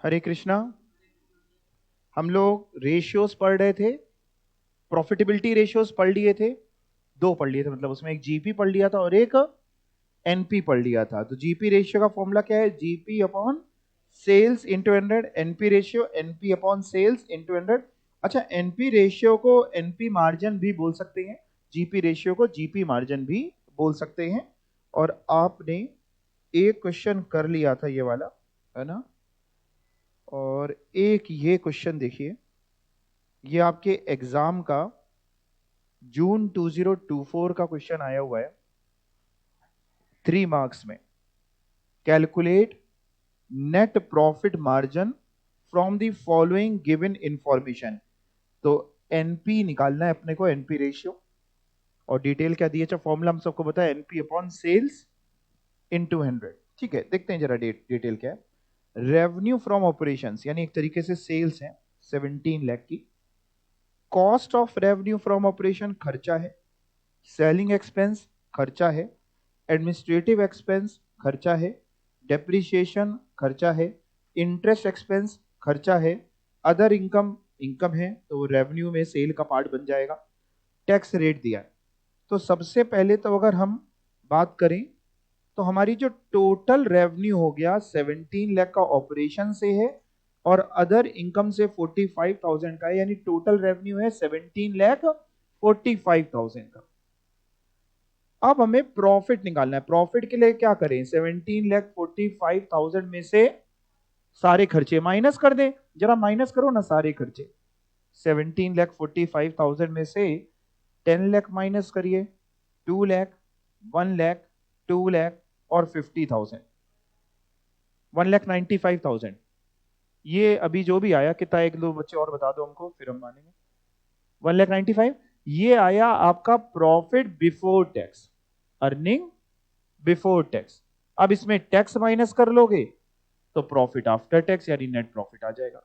हरे कृष्णा। हम लोग रेशियोज पढ़ रहे थे, प्रॉफिटेबिलिटी रेशियोज पढ़ लिए थे, दो पढ़ लिए थे, मतलब उसमें एक जीपी पढ़ लिया था और एक एनपी पढ़ लिया था। तो जीपी रेशियो का फॉर्मूला क्या है? GP upon sales into 100। NP ratio NP upon sales into 100। अच्छा, एनपी रेशियो को एनपी मार्जिन भी बोल सकते हैं, जीपी रेशियो को जीपी मार्जिन भी बोल सकते हैं। और आपने एक क्वेश्चन कर लिया था ये वाला, है ना? और एक ये क्वेश्चन देखिए, ये आपके एग्जाम का जून 2024 का क्वेश्चन आया हुआ है, 3 मार्क्स में। Calculate net profit margin from the following given information. तो एनपी निकालना है अपने को, एनपी रेशियो। और डिटेल क्या दी है? अच्छा, फॉर्मूला हम सबको बताया, एनपी अपॉन सेल्स इनटू 100। ठीक है, देखते हैं जरा डिटेल क्या है। रेवेन्यू फ्रॉम ऑपरेशंस, यानी एक तरीके से सेल्स है 17 लाख की। Cost of revenue from operation खर्चा है। सेलिंग एक्सपेंस खर्चा है। एडमिनिस्ट्रेटिव एक्सपेंस खर्चा है। डेप्रिसिएशन खर्चा है। इंटरेस्ट एक्सपेंस खर्चा है। अदर इनकम इनकम है, तो रेवेन्यू में सेल का पार्ट बन जाएगा। टैक्स रेट दिया है। तो सबसे पहले तो अगर हम बात करें, तो हमारी जो टोटल रेवेन्यू हो गया 17 लाख का ऑपरेशन से है और अदर इनकम से 45,000 का है, यानी टोटल रेवेन्यू है 17,45,000 का। अब हमें प्रॉफिट निकालना है। प्रॉफिट के लिए क्या करें? 17,45,000 में से सारे खर्चे माइनस कर दें। जरा माइनस करो ना सारे खर्चे। 17,45,000 में से 10 लाख माइनस करिए, 2 लाख, 1 लाख, 2 लाख और 50,000, 1,95,000। ये अभी जो भी आया कितना, एक दो बच्चे और बता दो हमको, फिर हम मानेंगे। 1,95,000 ये आया आपका profit before tax, earning before tax. अब इसमें टैक्स माइनस कर लोगे तो प्रॉफिट आफ्टर टैक्स यानी नेट प्रॉफिट आ जाएगा।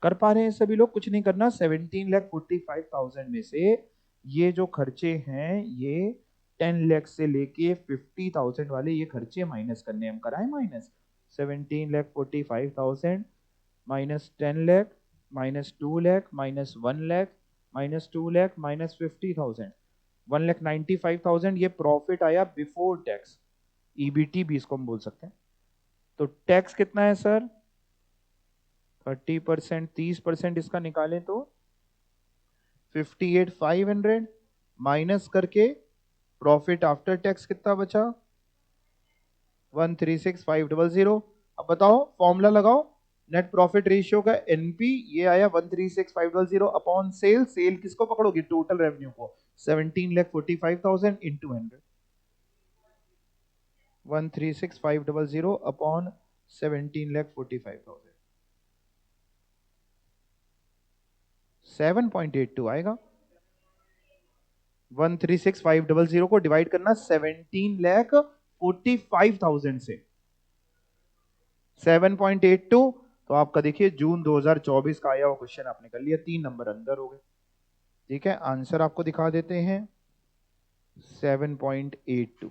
कर पा रहे हैं सभी लोग? कुछ नहीं करना। 17,45,000 में से ये जो खर्चे हैं, ये 10 लाख से लेके 50,000 वाले ये खर्चे माइनस करने, हम कराएं minus. 17,45,000 minus 10 lakh minus 2 lakh minus 1 lakh minus 2 lakh minus 50,000, 1,95,000। ये प्रॉफिट आया बिफोर टैक्स, ईबीटी भी इसको हम बोल सकते हैं। तो टैक्स कितना है सर? 30%, 30% इसका निकालें तो 58,500 माइनस करके प्रॉफिट आफ्टर टैक्स कितना बचा? 136,500। अब बताओ, फॉर्मूला लगाओ। नेट प्रॉफिट रेशियो का एनपी ये आया 136,500 अपॉन सेल। सेल किसको पकड़ोगे? टोटल रेवेन्यू को। 17,45,000 इंटू 100, 136,500 अपॉन 17,45,000, 7.82 आएगा। 136,500 को डिवाइड करना 17,45,000 से, 7.82। तो आपका देखिए जून 2024 का आया हुआ क्वेश्चन आपने कर लिया, 3 नंबर अंदर हो गए। ठीक है, आंसर आपको दिखा देते हैं 7.82।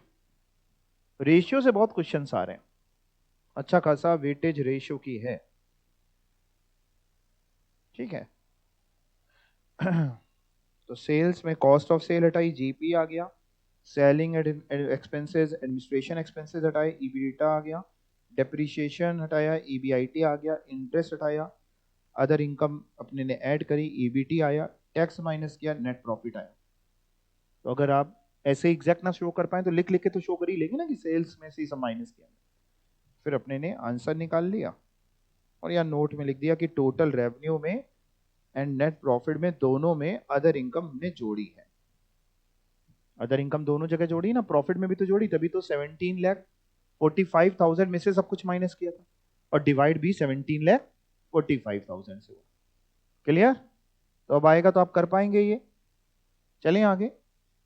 रेशियो से बहुत क्वेश्चन आ रहे हैं, अच्छा खासा वेटेज रेशियो की है। ठीक है। तो सेल्स में कॉस्ट ऑफ सेल हटाई, जीपी आ गया। सेलिंग एक्सपेंसेस, एडमिनिस्ट्रेशन एक्सपेंसेस हटाए, ईबीटा आ गया। डेप्रिसिएशन हटाया, ईबीआईटी आ गया। इंटरेस्ट हटाया, अदर इनकम अपने ने ऐड करी, ईबीटी आया। टैक्स माइनस किया, नेट प्रॉफिट आया। तो अगर आप ऐसे एग्जैक्ट ना शो कर पाए तो लिख लिख के तो शो कर ही लेंगे ना कि सेल्स में से ही सब माइनस किया। फिर अपने ने आंसर निकाल लिया और यहाँ नोट में लिख दिया कि टोटल रेवेन्यू में एंड नेट प्रॉफिट में दोनों में अदर इनकम हमने जोड़ी है। अदर इनकम दोनों जगह जोड़ी ना, प्रॉफिट में भी तो जोड़ी, तभी तो 17,45,000 में से सब कुछ माइनस किया था और डिवाइड भी 17,45,000 से हुआ। क्लियर? तो अब आएगा तो आप कर पाएंगे ये। चलें आगे।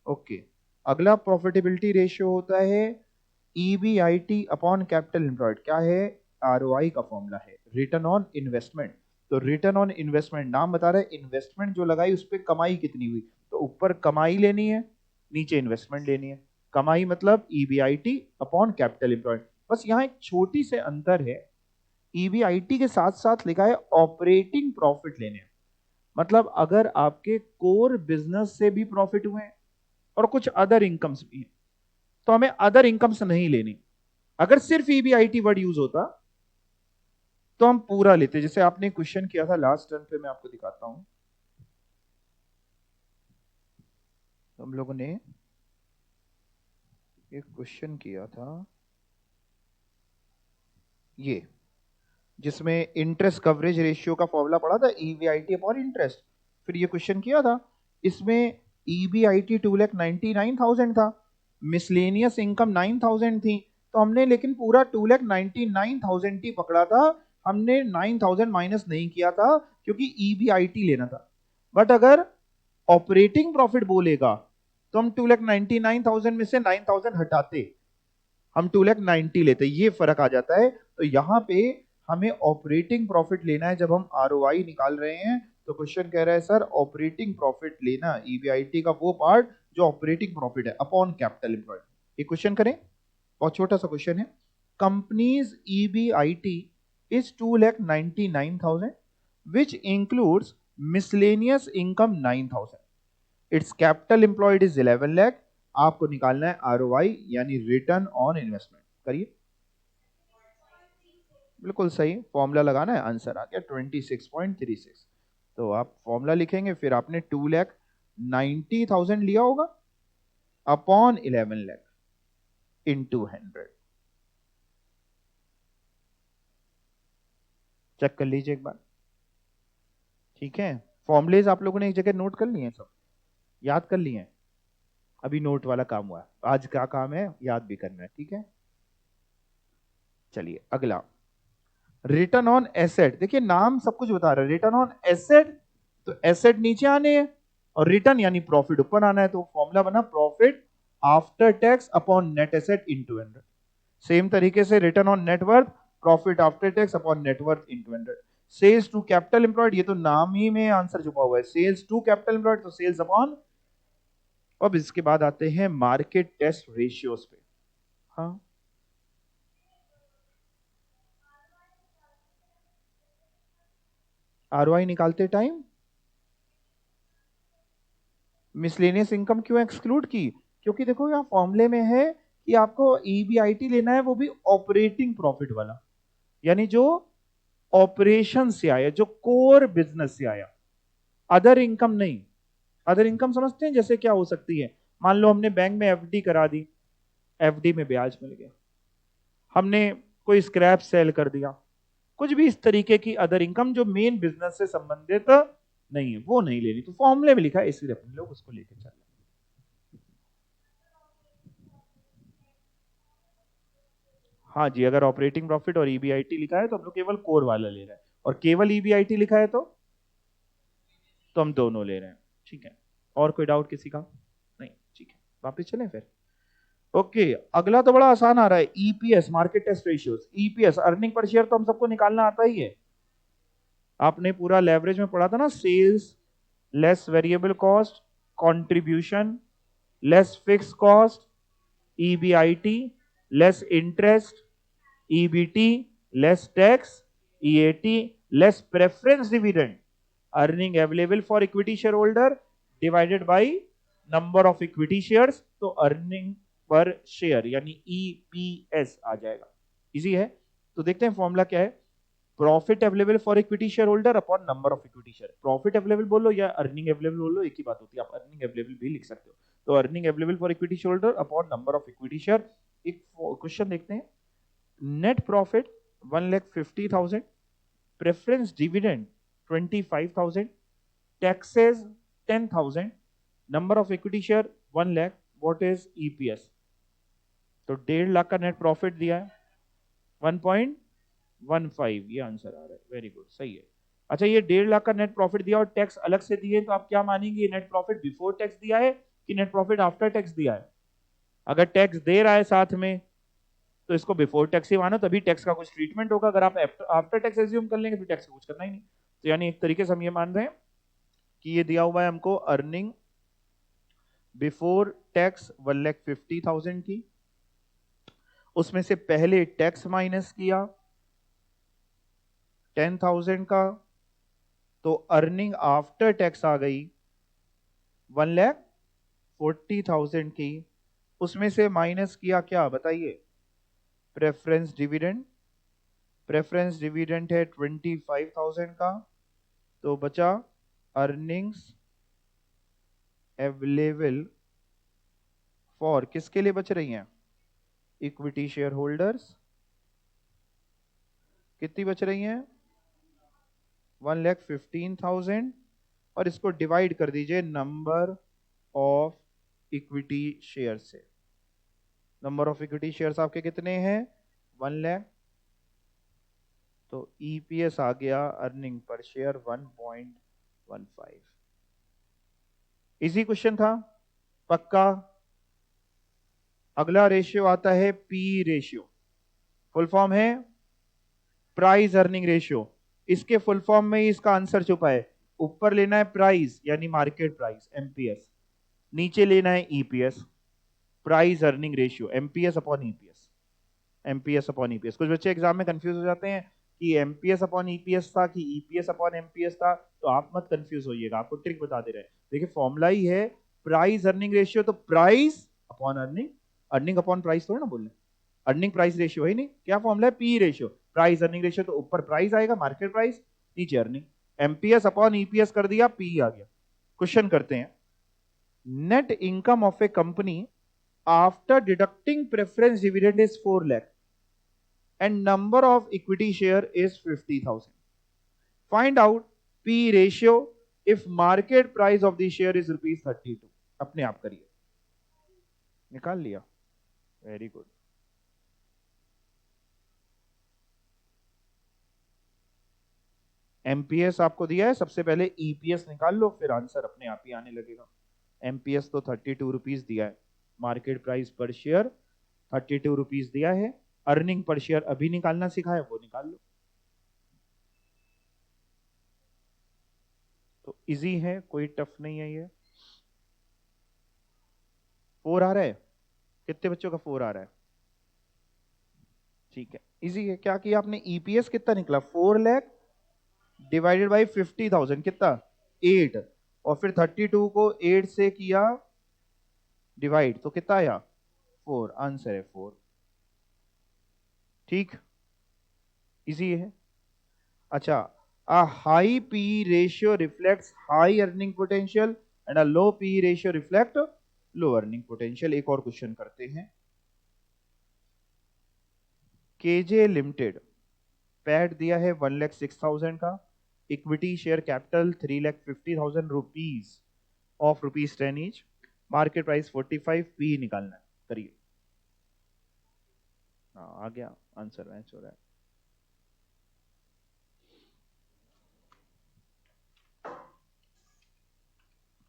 ओके, अगला प्रॉफिटेबिलिटी रेशियो होता है ईबीआईटी अपॉन कैपिटल एम्प्लॉयड। क्या है? आरओआई का फॉर्मूला है, रिटर्न ऑन इन्वेस्टमेंट। तो रिटर्न ऑन इन्वेस्टमेंट नाम बता रहा है, इन्वेस्टमेंट जो लगाई उस पर कमाई कितनी हुई। तो ऊपर कमाई लेनी है, नीचे इन्वेस्टमेंट लेनी है। कमाई मतलब ईबीआईटी अपॉन कैपिटल एम्प्लॉयड। बस यहाँ एक छोटी से अंतर है, ईबीआईटी के साथ साथ लिखा है ऑपरेटिंग प्रॉफिट लेने। मतलब अगर आपके कोर बिजनेस से भी प्रॉफिट हुए हैं और कुछ अदर इनकम्स भी हैं, तो हमें अदर इनकम्स नहीं लेनी। अगर सिर्फ ईबीआईटी वर्ड यूज होता तो हम पूरा लेते। जैसे आपने क्वेश्चन किया था लास्ट टर्म पे, मैं आपको दिखाता हूं। तो हम लोगों ने एक क्वेश्चन किया था ये, जिसमें इंटरेस्ट कवरेज रेशियो का फॉर्मूला पढ़ा था, ईबीआईटी अपॉन इंटरेस्ट। फिर ये क्वेश्चन किया था, इसमें ईबीआईटी 2,99,000 था, मिसलेनियस इनकम 9,000 थी। तो हमने लेकिन पूरा 2,99,000 ही पकड़ा था, हमने 9,000 माइनस नहीं किया था क्योंकि ईबीआईटी लेना था। बट अगर ऑपरेटिंग प्रॉफिट बोलेगा तो हम 2,99,000 में से 9,000 हटाते, हम 2,90,000 लेते, ये फर्क आ जाता है। तो यहां पे हमें ऑपरेटिंग प्रॉफिट लेना है जब हम आरओआई निकाल रहे हैं। तो क्वेश्चन कह रहा है सर ऑपरेटिंग प्रॉफिट लेना ईबीआईटी का वो पार्ट जो ऑपरेटिंग प्रॉफिट है अपॉन कैपिटल एम्प्लॉयड। ये क्वेश्चन करें, बहुत छोटा सा क्वेश्चन है। Companies EBIT is 2,99,000 which includes miscellaneous income 9,000. Its capital employed is 11 lakh. आपको निकालना है आरओआई यानी रिटर्न ऑन इन्वेस्टमेंट। करिए, बिल्कुल सही फॉर्मूला लगाना है, आंसर आ गया 26.36। तो आप फॉर्मूला लिखेंगे, फिर आपने 2,90,000 लिया होगा अपॉन 11 लाख इंटू 100। चेक कर लीजिए एक बार, ठीक है। फॉर्मूलेज आप लोगों ने एक जगह नोट कर लिए हैं, सब याद कर लिए हैं। अभी नोट वाला काम हुआ है, आज क्या काम है याद भी करना है, ठीक है। चलिए अगला, रिटर्न ऑन एसेट। देखिए नाम सब कुछ बता रहा है, रिटर्न ऑन एसेट, तो एसेट नीचे आने हैं और रिटर्न यानी प्रॉफिट ऊपर आना है। तो फॉर्मूला बना profit after tax upon net asset into 100। Same तरीके से return on net worth, profit after tax upon net worth into 100। Sales to capital employed, ये तो नाम ही में आंसर छुपा हुआ है, सेल्स टू कैपिटल एम्प्लॉयड, तो सेल्स अपॉन। अब इसके बाद आते हैं मार्केट टेस्ट रेशियोज पे। हाँ, आरओआई निकालते टाइम मिसलेनियस इनकम क्यों एक्सक्लूड की? क्योंकि देखो यहाँ फॉर्मूले में है कि आपको ईबीआईटी लेना है, वो भी ऑपरेटिंग प्रॉफिट वाला, यानी जो ऑपरेशन से आया, जो कोर बिजनेस से आया, अदर इनकम नहीं। अदर इनकम समझते हैं जैसे क्या हो सकती है? मान लो हमने बैंक में एफडी करा दी, एफडी में ब्याज मिल गया, हमने कोई स्क्रैप सेल कर दिया, कुछ भी इस तरीके की अदर इनकम जो मेन बिजनेस से संबंधित नहीं है, वो नहीं लेनी। तो फॉर्मूले में लिखा है, इसलिए अपने लोग उसको लेके चल रहे हैं। हाँ जी, अगर ऑपरेटिंग प्रॉफिट और ईबीआईटी लिखा है तो हम लोग केवल कोर वाला ले रहे हैं, और केवल ईबीआईटी लिखा है तो हम दोनों ले रहे हैं, ठीक है। और कोई डाउट किसी का? नहीं, ठीक है, वापस चलें फिर। ओके, अगला तो बड़ा आसान आ रहा है, EPS, market test ratios. EPS earning per share तो हम सबको निकालना आता ही है, आपने पूरा लेवरेज में पढ़ा था ना, sales less variable cost, contribution less fix cost, EBIT less interest, EBT less tax, EAT less preference dividend, earning available for equity shareholder divided by number of equity shares. तो earning per share यानी EPS आ जाएगा, easy है। तो देखते हैं formula क्या है, profit available for equity shareholder upon number of equity share. Profit available बोलो या अर्निंग अवेलेबल बोलो, एक ही बात होती है, आप अर्निंग अवेलेबल भी लिख सकते हो। तो earning available for equity shareholder upon number of equity share. एक क्वेश्चन देखते हैं, net profit 1,50,000, preference dividend 25,000, taxes 10,000, number of equity share 1 lakh, what is EPS? तो 1.5 लाख का नेट प्रॉफिट दिया है, 1.15, ये आंसर आ रहा है, वेरी गुड, सही है। अच्छा, ये 1.5 लाख का नेट प्रॉफिट दिया और टैक्स अलग से दिए, तो आप क्या मानेंगे, नेट प्रॉफिट बिफोर टैक्स दिया है कि नेट प्रॉफिट आफ्टर टैक्स दिया है? अगर टैक्स दे रहा है साथ में तो इसको बिफोर टैक्स ही मानो, तभी टैक्स का कुछ ट्रीटमेंट होगा। अगर आप आफ्टर टैक्स एज्यूम कर लेंगे तो टैक्स का कुछ करना ही नहीं। तो यानी एक तरीके से हम ये मान रहे हैं कि ये दिया हुआ है हमको अर्निंग बिफोर टैक्स 1,50,000 की, उसमें से पहले टैक्स माइनस किया 10,000 का, तो अर्निंग आफ्टर टैक्स आ गई 1,40,000 की। उसमें से माइनस किया क्या बताइए, प्रेफरेंस डिविडेंड। प्रेफरेंस डिविडेंड है 25,000 का, तो बचा अर्निंग्स अवेलेबल फॉर, किसके लिए बच रही हैं, इक्विटी शेयर होल्डर्स। कितनी बच रही हैं, 1,15,000, और इसको डिवाइड कर दीजिए नंबर ऑफ इक्विटी शेयर से। नंबर ऑफ इक्विटी शेयर्स आपके कितने हैं, 1 लाख। तो ईपीएस आ गया earning per share 1.15। Easy question था, पक्का। अगला रेशियो आता है पी रेशियो, फुल फॉर्म है प्राइस अर्निंग रेशियो। इसके फुल फॉर्म में ही इसका आंसर छुपा है। ऊपर लेना है प्राइस यानी मार्केट प्राइस एमपीएस, नीचे लेना है EPS, price earning ratio MPS upon EPS. MPS upon EPS, कुछ बच्चे एग्जाम में कंफ्यूज हो जाते हैं कि एमपीएस अपॉन ईपीएस था कि ईपीएस अपॉन एमपीएस था, तो आप मत कंफ्यूज होइएगा, आपको ट्रिक बता दे रहे हैं। देखिए फॉर्मूला ही है प्राइस अर्निंग रेशियो, तो price upon earning, earning upon price थोड़ा ना बोले, अर्निंग प्राइस रेशियो है नहीं, क्या फॉर्मूला है, P ratio, price earning ratio. तो ऊपर प्राइस आएगा मार्केट प्राइस, नीचे अर्निंग, एमपीएस अपॉन ईपीएस कर दिया, पी आ गया। क्वेश्चन करते हैं, net income of A company after deducting preference dividend is 4 lakh and number of equity share is 50,000. Find out P ratio if market price of the share is ₹32. अपने आप करिए, निकाल लिया, वेरी गुड। एमपीएस आपको दिया है, सबसे पहले ईपीएस निकाल लो, फिर आंसर अपने आप ही आने लगेगा। एमपीएस तो 32 रुपीज दिया है, मार्केट प्राइस पर शेयर 32 रुपीज दिया है, अर्निंग पर शेयर अभी निकालना सिखाया वो निकाल लो। तो इजी है, कोई टफ नहीं है ये। 4 आ रहा है, कितने बच्चों का 4 आ रहा है, ठीक है, इजी है। क्या किया आपने, ईपीएस कितना निकला 4 लाख डिवाइडेड बाई 50,000 कितना 8, और फिर 32 को 8 से किया डिवाइड, तो कितना आया 4, आंसर है 4। ठीक, इजी है। अच्छा, a high P ratio reflects high earning potential and a low P ratio reflect low earning potential। एक और क्वेश्चन करते हैं, केजे लिमिटेड पैड दिया है 1,06,000 का, equity share capital 3,50,000 rupees of ₹10 each, market price 45, P निकालना है, करिए। हाँ आ गया आंसर, मैच हो रहा है।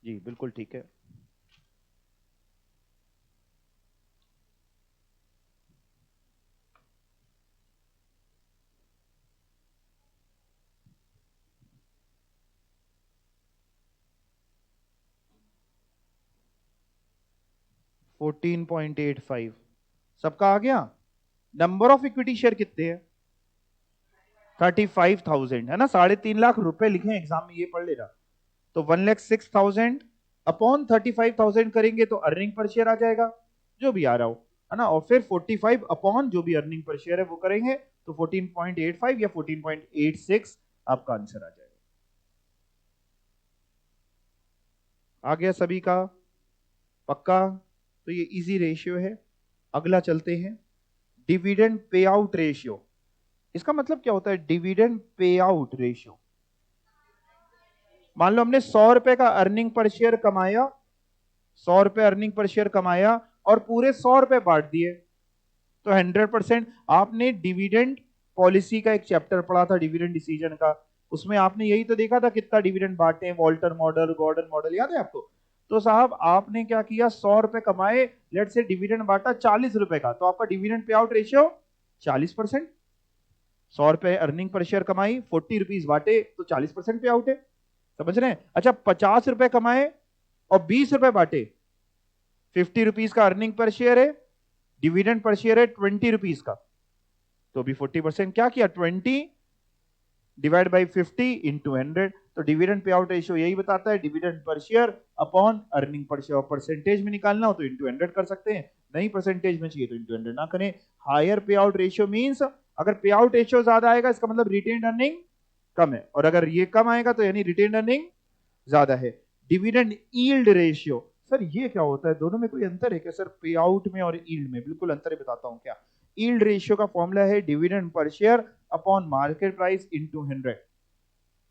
जी बिल्कुल ठीक है। $14.85 सबका आ गया। नंबर ऑफ इक्विटी शेयर कितने हैं, 35,000 है ना, 3.5 लाख रुपए लिखे एग्जाम में, ये पढ़ लेना। तो 1,06,000 अपॉन 35,000 करेंगे तो अर्निंग पर शेयर आ जाएगा, जो भी आ रहा हो, है ना, और फिर 45 अपॉन जो भी अर्निंग पर शेयर है वो करेंगे, तो 14.85 या 14.86 आपका आंसर आ जाएगा। आ गया सभी का, पक्का। तो ये इजी रेशियो है। अगला चलते हैं, डिविडेंड पे आउट रेशियो। इसका मतलब क्या होता है, डिविडेंड पे आउट रेशियो। मान लो हमने 100 रुपए का अर्निंग पर शेयर कमाया, 100 रुपए अर्निंग पर शेयर कमाया और पूरे 100 रुपए बांट दिए, तो 100%। आपने डिविडेंड पॉलिसी का एक चैप्टर पढ़ा था, डिविडेंड डिसीजन का, उसमें आपने यही तो देखा था कितना डिविडेंड बांटे हैं, वॉल्टर मॉडल, गॉर्डन मॉडल, याद है आपको। तो साहब आपने क्या किया, 100 रुपए कमाए, लेट से डिविडेंड बांटा 40 रुपए का, तो आपका डिविडेंड पे आउट रेशियो 40%। 100 रुपए अर्निंग पर शेयर कमाई, 40 रुपीज बांटे, तो 40% पे आउट है, समझ रहे हैं। अच्छा 50 रुपए कमाए और 20 रुपए बांटे, 50 रुपीज का अर्निंग पर शेयर है, डिविडेंड पर शेयर है 20 रुपीज का, तो अभी 40% क्या किया, 20 डिवाइड बाई 50 इंटू 100, तो डिविडेंड पे आउट रेशियो यही बताता है, dividend per share upon earning per share. Percentage में निकालना हो तो इंटू 100 कर सकते हैं, नहीं परसेंटेज में चाहिए तो इंटू 100 ना करें। हायर पे आउट रेशियो मींस अगर पे आउट रेशियो ज्यादा आएगा इसका मतलब रिटेन्ड अर्निंग कम है, और अगर ये कम आएगा तो यानी रिटेन्ड अर्निंग ज्यादा है। डिविडेंड यील्ड रेशियो, सर ये क्या होता है, दोनों में कोई अंतर है क्या सर, पे आउट में और यील्ड में? बिल्कुल अंतर है, बताता हूं क्या। यील्ड रेशियो का फॉर्मूला है dividend per share upon market price into 100।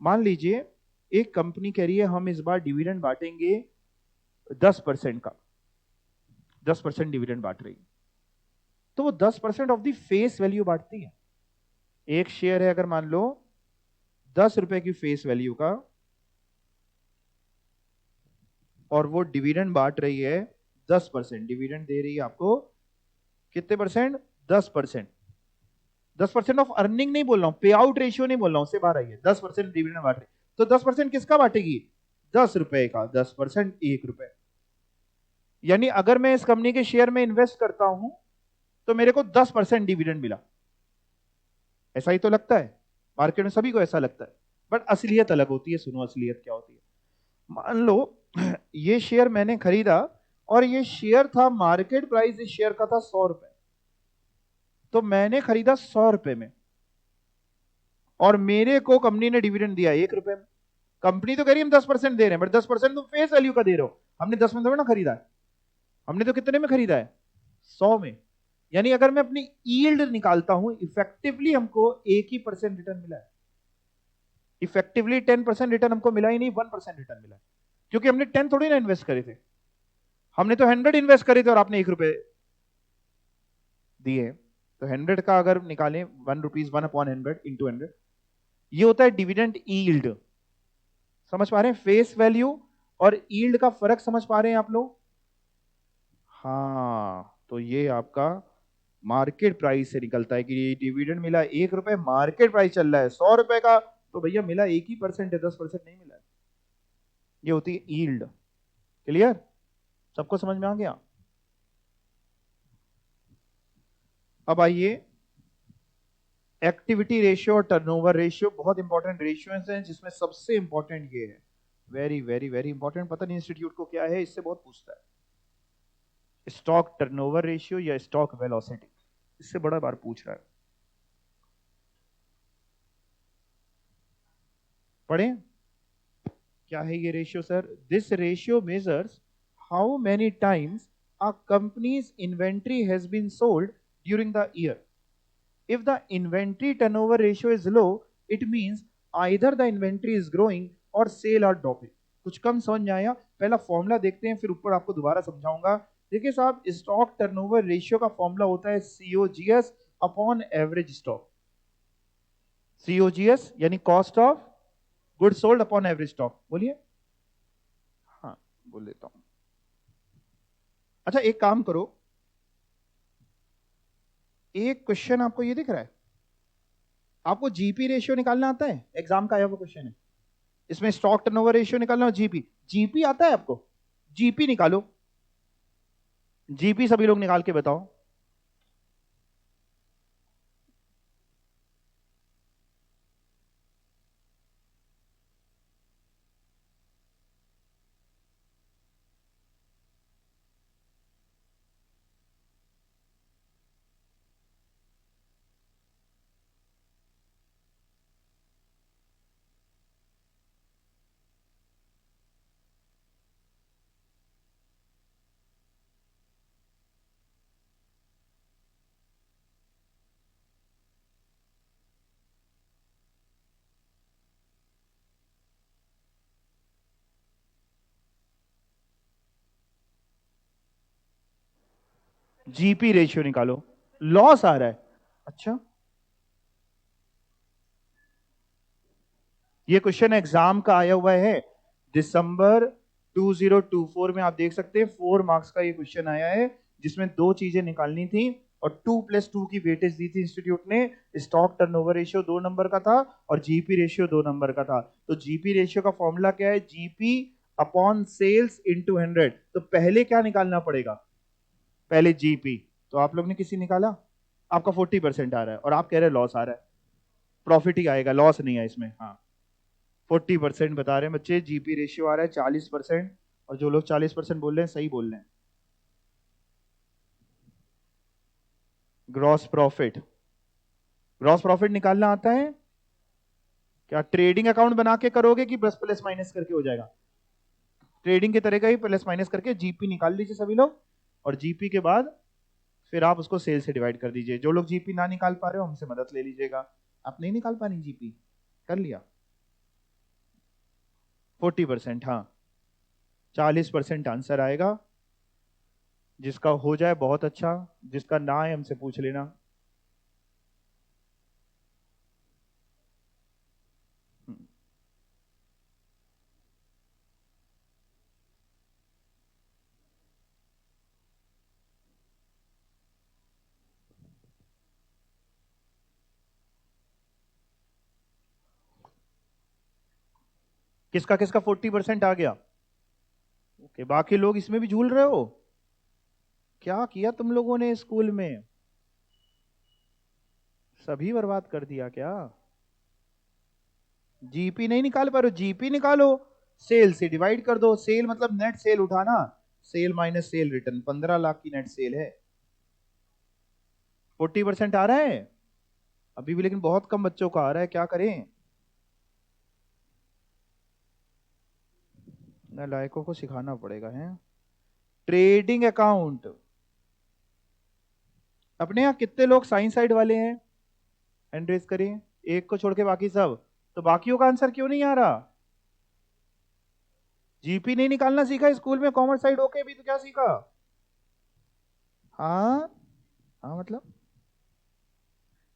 मान लीजिए एक कंपनी कह रही है हम इस बार डिविडेंड बांटेंगे 10% का, 10% डिविडेंड बांट रही है, तो वो 10% ऑफ द फेस वैल्यू बांटती है। एक शेयर है अगर मान लो 10 रुपए की फेस वैल्यू का, और वो डिविडेंड बांट रही है 10%, डिविडेंड दे रही है आपको कितने परसेंट, 10%। 10% ऑफ अर्निंग नहीं बोल रहा हूं, पे आउट रेशियो नहीं बोल रहा हूं, उससे बाहर आई है, 10% डिविडेंड बांट रही, तो 10% किसका बांटेगी, 10 रुपए का, 10% 1 रुपए। यानी अगर मैं इस कंपनी के शेयर में इन्वेस्ट करता हूं तो मेरे को 10% डिविडेंड मिला, ऐसा ही तो लगता है, मार्केट में सभी को ऐसा लगता है, बट असलियत अलग होती है। सुनो असलियत क्या होती है। मान लो ये शेयर मैंने खरीदा और ये शेयर था, मार्केट प्राइस इस शेयर का था 100 रुपए, तो मैंने खरीदा 100 रुपए में, और मेरे को कंपनी ने डिविडेंड दिया 1 रुपए में। कंपनी तो कह रही है हम 10% दे रहे हैं, बट 10% तुम फेस वैल्यू का दे रहे हो, हमने 10 में थोड़ा ना खरीदा है, हमने तो कितने में खरीदा है, 100 में। यानी अगर मैं अपनी यील्ड निकालता हूं, इफेक्टिवली हमको 1% रिटर्न मिला है, इफेक्टिवली 10% रिटर्न हमको मिला ही नहीं, 1% रिटर्न मिला है, क्योंकि हमने 10 थोड़ी ना इन्वेस्ट करे थे, हमने तो 100 इन्वेस्ट करे थे और आपने 1 रुपए दिए। तो 100 का अगर निकालें, 1 रुपीज 1/100 इंटू 100, ये होता है डिविडेंड यील्ड। समझ पा रहे हैं फेस वैल्यू और यील्ड का फर्क, समझ पा रहे हैं आप लोग? हाँ, तो ये आपका मार्केट प्राइस से निकलता है कि डिविडेंड मिला 1 रुपए, मार्केट प्राइस चल रहा है 100 रुपए का, तो भैया मिला 1% है, 10% नहीं मिला है। ये होती है यील्ड। क्लियर, सबको समझ में आ गया? अब आइए, एक्टिविटी रेशियो और टर्नओवर रेशियो बहुत इंपॉर्टेंट रेशियोज हैं, जिसमें सबसे इंपॉर्टेंट ये है, वेरी वेरी वेरी इंपॉर्टेंट, पता नहीं इंस्टीट्यूट को क्या है, इससे बहुत पूछता है, स्टॉक टर्नओवर रेशियो या स्टॉक वेलोसिटी, इससे बड़ा बार पूछ रहा है। पढ़ें क्या है ये ratio sir? This ratio measures how many times a company's inventory has been sold during the year. If the inventory turnover ratio is low, it means either the inventory is growing or sale are dropping। कुछ कम समझ में आया? पहला formula देखते हैं, फिर ऊपर आपको दोबारा समझाऊंगा। देखिए साहब, स्टॉक टर्नओवर रेशियो का फॉर्मूला होता है COGS upon average stock. COGS यानी cost of good sold upon average stock. बोलिए। हाँ, बोल देता हूं। अच्छा, एक काम करो, एक क्वेश्चन आपको ये दिख रहा है, आपको जीपी रेशियो निकालना आता है? एग्जाम का आया हुआ क्वेश्चन है, इसमें स्टॉक टर्नओवर रेशियो निकालना हो, जीपी। जीपी आता है आपको? जीपी निकालो, जीपी सभी लोग निकाल के बताओ। जीपी रेशियो निकालो, लॉस आ रहा है। अच्छा, ये क्वेश्चन एग्जाम का आया हुआ है, दिसंबर 2024 में, आप देख सकते हैं 4 मार्क्स का ये क्वेश्चन आया है, जिसमें 2 चीजें निकालनी थी और 2+2 की वेटेज दी थी इंस्टीट्यूट ने। स्टॉक टर्नओवर रेशियो 2 नंबर का था और जीपी रेशियो 2 नंबर का था। तो जीपी रेशियो का फॉर्मूला क्या है? GP upon sales into 100। तो पहले क्या निकालना पड़ेगा? पहले जीपी, तो आप लोग ने किसी निकाला, आपका 40% आ रहा है और आप कह रहे हैं लॉस आ रहा है। प्रॉफिट ही आएगा, लॉस नहीं है इसमें। हाँ, 40% बता रहे हैं बच्चे, जीपी रेशियो आ रहा है 40%। और जो लोग 40% बोल रहे हैं सही बोल रहे हैं। ग्रॉस प्रॉफिट, ग्रॉस प्रॉफिट निकालना आता है क्या? ट्रेडिंग अकाउंट बना के करोगे कि बस प्लस माइनस करके हो जाएगा? ट्रेडिंग के तरह का ही प्लस माइनस करके जीपी निकाल लीजिए सभी लोग। और जीपी के बाद फिर आप उसको सेल से डिवाइड कर दीजिए। जो लोग जीपी ना निकाल पा रहे हो हमसे मदद ले लीजिएगा। आप नहीं निकाल पा रही जीपी, कर लिया 40%। हाँ, 40% आंसर आएगा। जिसका हो जाए बहुत अच्छा, जिसका ना है हमसे पूछ लेना। किसका किसका 40% आ गया? ओके, बाकी लोग इसमें भी झूल रहे हो? क्या किया तुम लोगों ने स्कूल में? सभी बर्बाद कर दिया क्या? जीपी नहीं निकाल पा रहे हो? जीपी निकालो, सेल से डिवाइड कर दो। सेल मतलब नेट सेल उठाना, sale minus sale return. 15 lakh की नेट सेल है, 40% आ रहा है अभी भी, लेकिन बहुत कम बच्चों का आ रहा है, क्या करें? नालायकों को सिखाना पड़ेगा है। ट्रेडिंग अकाउंट, अपने यहाँ कितने लोग साइंस साइड वाले हैं? हैंड रेज करिए, एक को छोड़ के बाकी सब। तो बाकियों का आंसर क्यों नहीं आ रहा? जीपी नहीं निकालना सीखा स्कूल में, कॉमर्स साइड होके भी तो क्या सीखा? हाँ, हाँ मतलब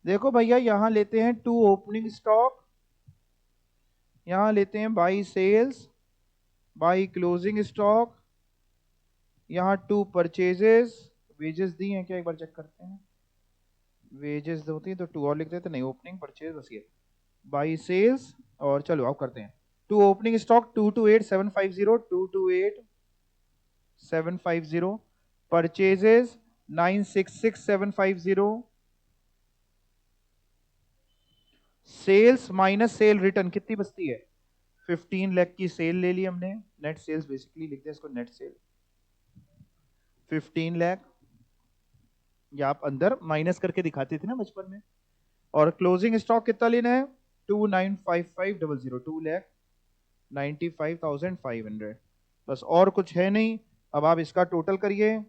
देखो भैया, यहां लेते हैं टू ओपनिंग स्टॉक, यहां लेते हैं by sales, by closing stock, यहां टू परचेजेस। वेजेस दी हैं क्या, एक बार चेक करते हैं। वेजेस होती है तो टू और लिख देते, नहीं ओपनिंग परचेज बस ये बाई सेल्स। और चलो आप करते हैं to opening stock 228750, 228750। Purchases 966750। Sales minus sale return कितनी बचती है? 15 लाख की सेल ले ली हमने, नेट सेल्स बेसिकली लिखते हैं इसको, नेट सेल 15 लाख। या आप अंदर माइनस करके दिखाते थे ना बचपन में। और क्लोजिंग स्टॉक कितना लेना है? 295500, 2,95,500। बस और कुछ है नहीं। अब आप इसका टोटल करिए,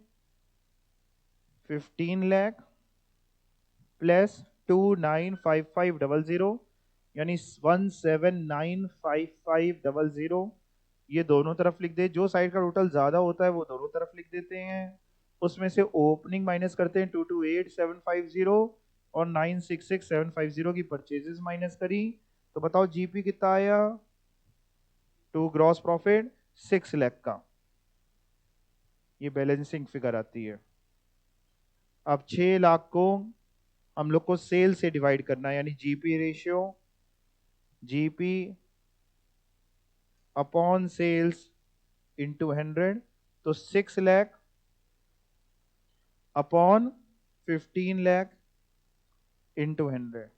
15 लाख प्लस 295500, यानी 179550। ये दोनों तरफ लिख दे, जो साइड का टोटल ज्यादा होता है वो दोनों तरफ लिख देते हैं। उसमें से ओपनिंग माइनस करते हैं 228750, और 966750 की परचेजेस माइनस करी। तो बताओ जीपी कितना आया? टू ग्रॉस प्रॉफिट 6 लाख का, ये बैलेंसिंग फिगर आती है। अब 6 लाख को हम लोग को सेल से डिवाइड करना है, यानी GP ratio, GP upon sales into 100। तो 6 लाख अपॉन 15 लाख इंटू 100।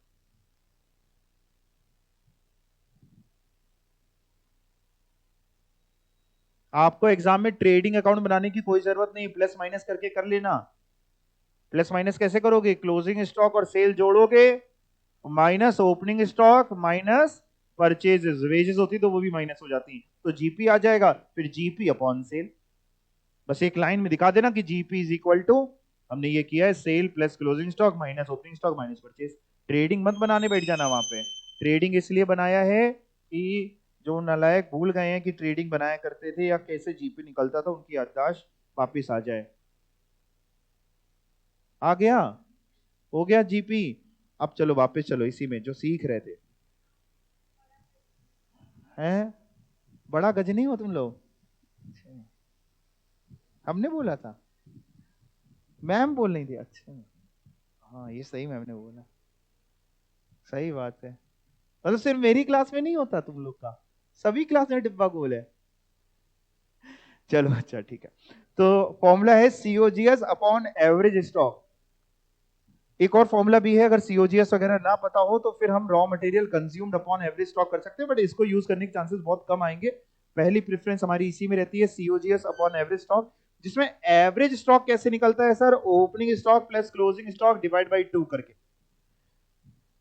आपको एग्जाम में ट्रेडिंग अकाउंट बनाने की कोई जरूरत नहीं, प्लस माइनस करके कर लेना। प्लस माइनस कैसे करोगे? क्लोजिंग स्टॉक और सेल जोड़ोगे, minus opening stock minus purchases, wages होती तो वो भी माइनस हो जाती, तो जीपी आ जाएगा, फिर जीपी अपॉन सेल। बस एक लाइन में दिखा देना कि जीपी इज इक्वल टू, हमने ये किया है sale plus closing stock minus opening stock minus purchase. Trading मत बनाने बैठ जाना वहां पे। ट्रेडिंग इसलिए बनाया है कि जो नालायक भूल गए हैं कि ट्रेडिंग बनाया करते थे या कैसे जीपी निकलता था, उनकी याददाश्त वापिस आ जाए। आ गया? हो गया जीपी? अब चलो वापस चलो इसी में जो सीख रहे थे। हैं, बड़ा गजनी हो तुम लोग। हमने बोला था, मैम बोल रही थी? अच्छा, हाँ ये सही मैम ने बोला, सही बात है। मतलब सिर्फ मेरी क्लास में नहीं होता तुम लोग का, सभी क्लास में डिब्बा गोल है। चलो अच्छा ठीक है। तो फॉर्मूला है सीओजीएस अपॉन एवरेज स्टॉक। एक और फॉर्मूला भी है, अगर सीओजीएस वगैरह ना पता हो तो फिर हम raw material consumed upon average stock कर सकते हैं, बट इसको यूज करने के चांसेस बहुत कम आएंगे। पहली प्रेफरेंस हमारी इसी में रहती है, सीओजीएस अपॉन एवरेज स्टॉक, जिसमें एवरेज स्टॉक कैसे निकलता है sir, opening stock plus closing stock divide by 2 करके।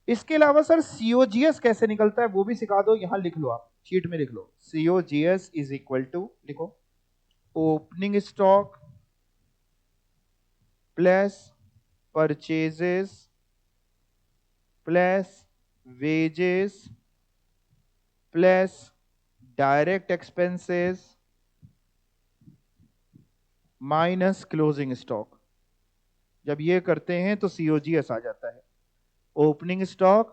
इसके अलावा सर सीओजीएस कैसे निकलता है वो भी सिखा दो, यहां लिख लो, आप शीट में लिख लो, सीओजीएस इज इक्वल टू, लिखो, opening stock plus purchases plus wages plus direct expenses minus closing stock. जब ये करते हैं तो सीओजीएस आ जाता है, opening stock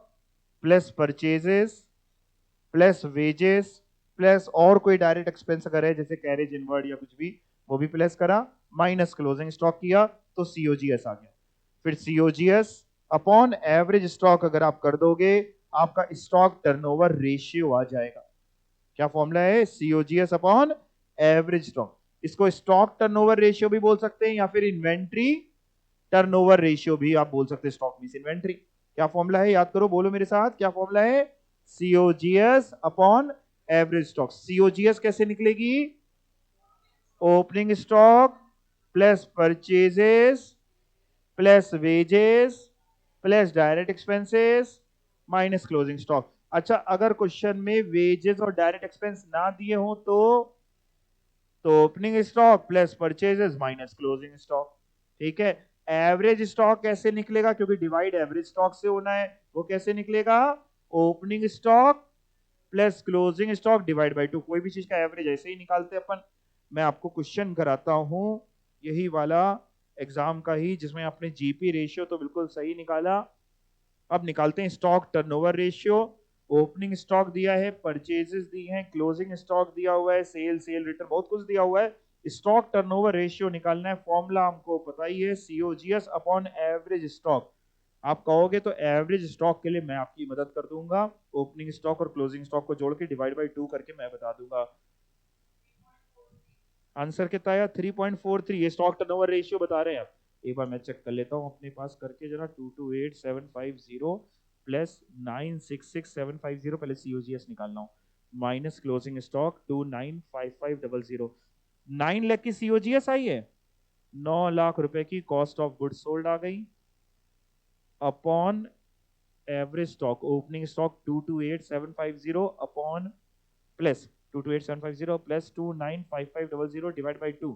plus purchases plus wages plus और कोई डायरेक्ट एक्सपेंस अगर है जैसे कैरेज इनवर्ड या कुछ भी, वो भी प्लस करा, माइनस क्लोजिंग स्टॉक किया तो सीओजीएस आ गया। फिर सीओजीएस अपॉन एवरेज स्टॉक अगर आप कर दोगे, आपका स्टॉक टर्नओवर रेशियो आ जाएगा। क्या फॉर्मूला है, सीओजीएस अपॉन एवरेज स्टॉक। इसको स्टॉक टर्नओवर रेशियो भी बोल सकते हैं या फिर इन्वेंट्री टर्नओवर रेशियो भी आप बोल सकते हैं, स्टॉक मींस इन्वेंट्री। क्या फॉर्मूला है, याद करो, बोलो मेरे साथ, क्या फॉर्मूला है, COGS upon average stock. COGS कैसे निकलेगी, opening stock plus purchases plus wages plus direct expenses minus closing stock. अच्छा, अगर क्वेश्चन में वेजेस और डायरेक्ट एक्सपेंस ना दिए हो तो opening stock plus purchases minus closing stock. ठीक है, एवरेज स्टॉक कैसे निकलेगा, क्योंकि डिवाइड एवरेज स्टॉक से होना है, वो कैसे निकलेगा, opening stock plus closing stock divide by 2। कोई भी चीज का एवरेज ऐसे ही निकालते हैं अपन। मैं आपको क्वेश्चन कराता हूं यही वाला एग्जाम का ही, जिसमें आपने जीपी रेशियो तो बिल्कुल सही निकाला। अब निकालते हैं stock turnover ratio. Opening stock दिया है, परचेजेस दी हैं, क्लोजिंग स्टॉक दिया हुआ है, सेल रिटर्न, बहुत कुछ दिया हुआ है। स्टॉक टर्नओवर रेशियो निकालना है, फॉर्मूला हमको पता ही है, सीओजीएस अपॉन एवरेज स्टॉक। आप कहोगे तो एवरेज स्टॉक के लिए मैं आपकी मदद कर दूंगा, ओपनिंग स्टॉक और क्लोजिंग स्टॉक को जोड़ के डिवाइड बाई 2 करके मैं बता दूंगा। आंसर कितना आया, 3.43। ये स्टॉक टर्नओवर रेशियो बता रहे हैं आप। एक बार मैं चेक कर लेता हूँ अपने पास करके जरा, 228750 प्लस 966750, पहले सीओजीएस निकालना हूँ, माइनस क्लोजिंग स्टॉक 295500। 9 लाख की सीओजीएस आई है, 9 लाख रुपए की कॉस्ट ऑफ गुड सोल्ड आ गई, upon average stock, opening stock 228750 upon plus 228750 plus 295500 divide by 2,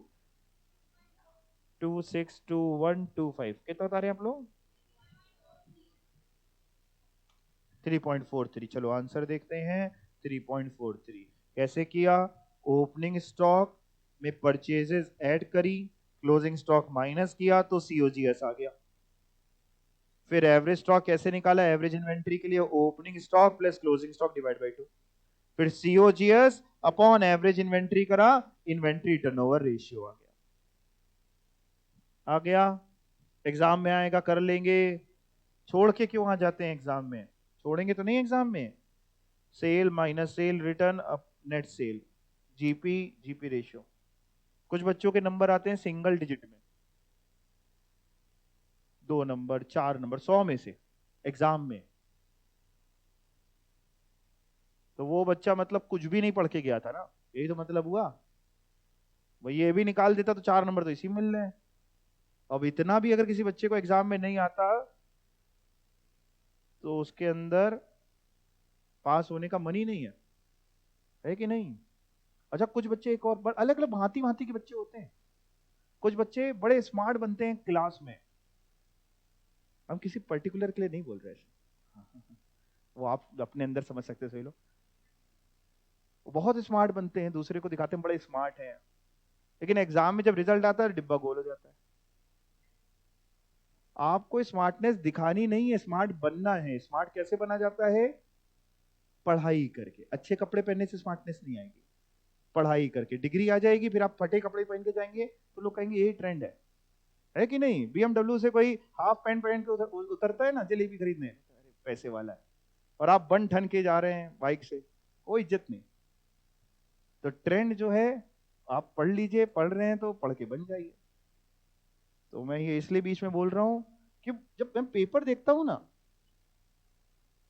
262125। कितना बता रहे हैं आप लोग, 3.43। चलो आंसर देखते हैं, 3.43 कैसे किया, ओपनिंग स्टॉक में परचेजेस ऐड करी, क्लोजिंग स्टॉक माइनस किया तो सीओजीएस आ गया। फिर एवरेज स्टॉक कैसे निकाला, एवरेज इन्वेंट्री के लिए opening stock plus closing stock divide by 2। फिर सीओजीएस अपॉन एवरेज इन्वेंट्री करा, इन्वेंट्री टर्नओवर रेशियो आ गया। आ गया, एग्जाम में आएगा, कर लेंगे। छोड़ के क्यों आ जाते हैं एग्जाम में, छोड़ेंगे तो नहीं एग्जाम में। Sale minus sale return up net sale, GP GP ratio. कुछ बच्चों के नंबर आते हैं सिंगल डिजिट में, 2 नंबर 4 नंबर 100 में से एग्जाम में, तो वो बच्चा मतलब कुछ भी नहीं पढ़ के गया था ना, यही तो मतलब हुआ। वही ये भी निकाल देता तो 4 नंबर तो इसी में मिल रहे हैं। अब इतना भी अगर किसी बच्चे को एग्जाम में नहीं आता तो उसके अंदर पास होने का मन ही नहीं है कि नहीं। अच्छा, कुछ बच्चे एक और अलग अलग भांति भांति के बच्चे होते हैं। कुछ बच्चे बड़े स्मार्ट बनते हैं क्लास में, हम किसी पर्टिकुलर के लिए नहीं बोल रहे हैं, वो आप अपने अंदर समझ सकते हैं सभी लोग। वो बहुत स्मार्ट बनते हैं, दूसरे को दिखाते हैं बड़े स्मार्ट हैं, लेकिन एग्जाम में जब रिजल्ट आता है डिब्बा गोल हो जाता है। आपको स्मार्टनेस दिखानी नहीं है, स्मार्ट बनना है। स्मार्ट कैसे बना जाता है, पढ़ाई करके। अच्छे कपड़े पहनने से स्मार्टनेस नहीं आएगी, पढ़ाई करके डिग्री आ जाएगी। फिर आप फटे कपड़े पहन के जाएंगे तो लोग कहेंगे यही ट्रेंड है कि नहीं। बीएमडब्ल्यू से कोई हाफ पैंट पहन के उतरता है ना जलेबी खरीदने, अरे पैसे वाला है, और आप बन ठन के जा रहे हैं बाइक से, कोई इज्जत नहीं। तो ट्रेंड जो है आप पढ़ लीजिए, पढ़ रहे हैं तो पढ़ के बन जाइए। तो मैं ये इसलिए बीच में बोल रहा हूं कि जब मैं पेपर देखता हूं ना,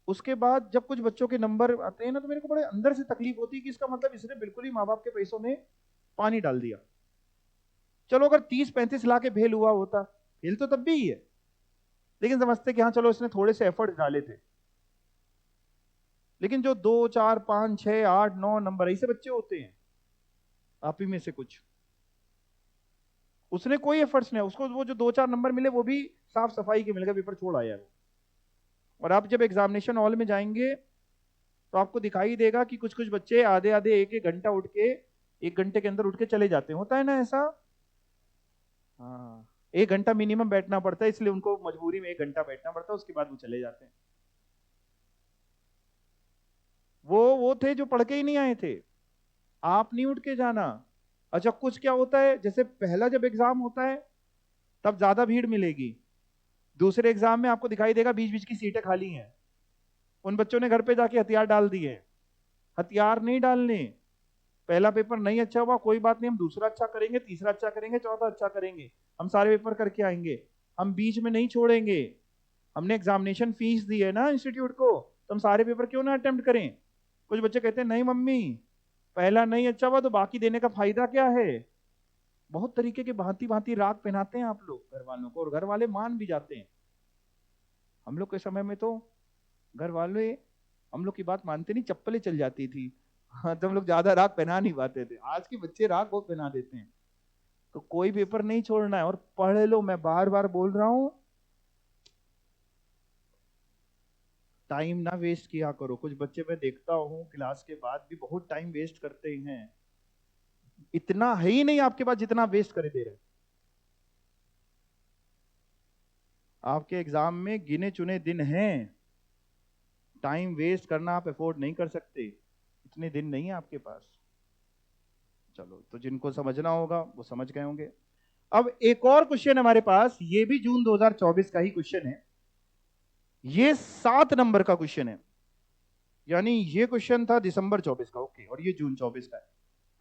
उसके बाद जब कुछ बच्चों के नंबर आते हैं ना, तो मेरे को बड़े अंदर से तकलीफ होती है कि इसका मतलब इसने बिल्कुल ही माँ बाप के पैसों में पानी डाल दिया। चलो अगर 30-35 लाख के फेल हुआ होता, फेल तो तब भी ही है, लेकिन समझते कि हाँ चलो इसने थोड़े से एफर्ट डाले थे। लेकिन जो 2 4 5 6 8 9 नंबर ऐसे बच्चे होते हैं, आप ही में से कुछ, उसने कोई एफर्ट्स नहीं, उसको वो जो 2 4 नंबर मिले वो भी साफ सफाई के मिल गए, पेपर छोड़ आया वो। और आप जब एग्जामिनेशन हॉल में जाएंगे तो आपको दिखाई देगा कि कुछ कुछ बच्चे आधे आधे 1 1 घंटा उठ के, 1 घंटे के अंदर उठ के चले जाते हैं, होता है ना ऐसा। हाँ, 1 घंटा मिनिमम बैठना पड़ता है, इसलिए उनको मजबूरी में 1 घंटा बैठना पड़ता है, उसके बाद वो चले जाते हैं। वो थे जो पढ़ के ही नहीं आए थे। आप नहीं उठ के जाना। अच्छा, कुछ क्या होता है, जैसे पहला जब एग्जाम होता है तब ज्यादा भीड़ मिलेगी, दूसरे एग्जाम में आपको दिखाई देगा बीच बीच की सीटें खाली हैं। उन बच्चों ने घर पे जाके हथियार डाल दिए। हथियार नहीं डालने। पहला पेपर नहीं अच्छा हुआ, कोई बात नहीं, हम दूसरा अच्छा करेंगे, तीसरा अच्छा करेंगे, चौथा अच्छा करेंगे, हम सारे पेपर करके आएंगे, हम बीच में नहीं छोड़ेंगे। हमने एग्जामिनेशन फीस दी है ना इंस्टीट्यूट को, तो हम सारे पेपर क्यों ना अटेम्प्ट करें। कुछ बच्चे कहते हैं नहीं मम्मी, पहला नहीं अच्छा हुआ तो बाकी देने का फायदा क्या है। बहुत तरीके के भांति भांति राग पहनाते हैं आप लोग घर वालों को, और घर वाले मान भी जाते हैं। हम लोग के समय में तो घर वाले हम लोग की बात मानते नहीं, चप्पलें चल जाती थी। हाँ, तो हम लोग ज्यादा राग पहना नहीं पाते थे। आज के बच्चे राग बहुत पहना देते हैं। तो कोई पेपर नहीं छोड़ना है, और पढ़ लो, मैं बार बार बोल रहा हूं, टाइम ना वेस्ट किया करो। कुछ बच्चे मैं देखता हूँ क्लास के बाद भी बहुत टाइम वेस्ट करते हैं। इतना है ही नहीं आपके पास जितना वेस्ट करे दे रहे हैं। आपके एग्जाम में गिने चुने दिन हैं, टाइम वेस्ट करना आप अफोर्ड नहीं कर सकते, इतने दिन नहीं है आपके पास। चलो, तो जिनको समझना होगा वो समझ गए होंगे। अब एक और क्वेश्चन हमारे पास, ये भी जून 2024 का ही क्वेश्चन है। ये 7 नंबर का क्वेश्चन है, यानी ये क्वेश्चन था दिसंबर 24 का, ओके, और ये जून 24 का है।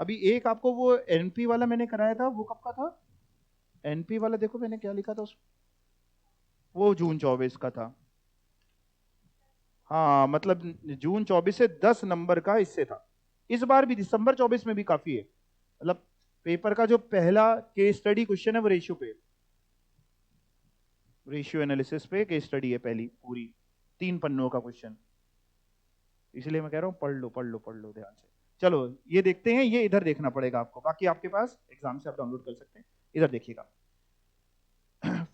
अभी एक आपको वो एनपी वाला मैंने कराया था, वो कब का था। एनपी वाला देखो मैंने क्या लिखा था उस, वो जून 24 का था। हाँ, मतलब जून 24 से 10 नंबर का इससे था। इस बार भी दिसंबर 24 में भी काफी है। मतलब पेपर का जो पहला केस स्टडी क्वेश्चन है वो रेशियो पे, रेशियो एनालिसिस पे केस स्टडी है पहली पूरी, 3 पन्नों का क्वेश्चन। इसलिए मैं कह रहा हूं पढ़ लो पढ़ लो पढ़ लो ध्यान से। चलो ये देखते हैं, ये इधर देखना पड़ेगा आपको, बाकी आपके पास एग्जाम से आप डाउनलोड कर सकते हैं। इधर देखिएगा,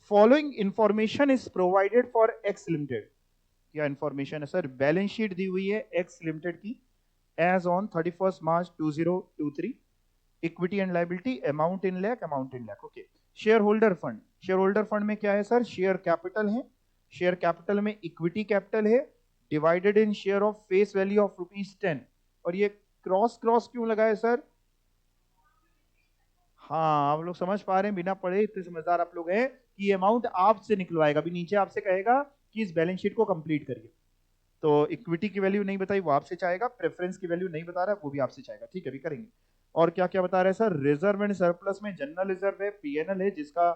following information is provided for X limited. क्या इंफॉर्मेशन है सर, बैलेंस शीट दी हुई है एक्स लिमिटेड की as on 31 March 2023, equity and liability, amount in lakh, amount in lakh, okay. Shareholder fund, shareholder fund में क्या है सर, शेयर कैपिटल है, शेयर कैपिटल में इक्विटी कैपिटल है, divided in share of face value of ₹10। और ये cross cross क्यों लगा है सर। हाँ, आप लोग समझ पा रहे हैं, बिना पढ़े इतने समझदार आप लोग हैं कि ये अमाउंट आपसे निकलवाएगा, अभी नीचे आपसे कहेगा कि इस बैलेंस शीट को कंप्लीट करिए। तो इक्विटी की वैल्यू नहीं बताई, वो आपसे चाहेगा, प्रेफरेंस की वैल्यू नहीं बता रहा है, वो भी आपसे चाहेगा, ठीक है, अभी करेंगे। और क्या क्या बता रहे हैं सर, रिजर्व एंड सरप्लस में जनरल रिजर्व है, पीएनएल है, जिसका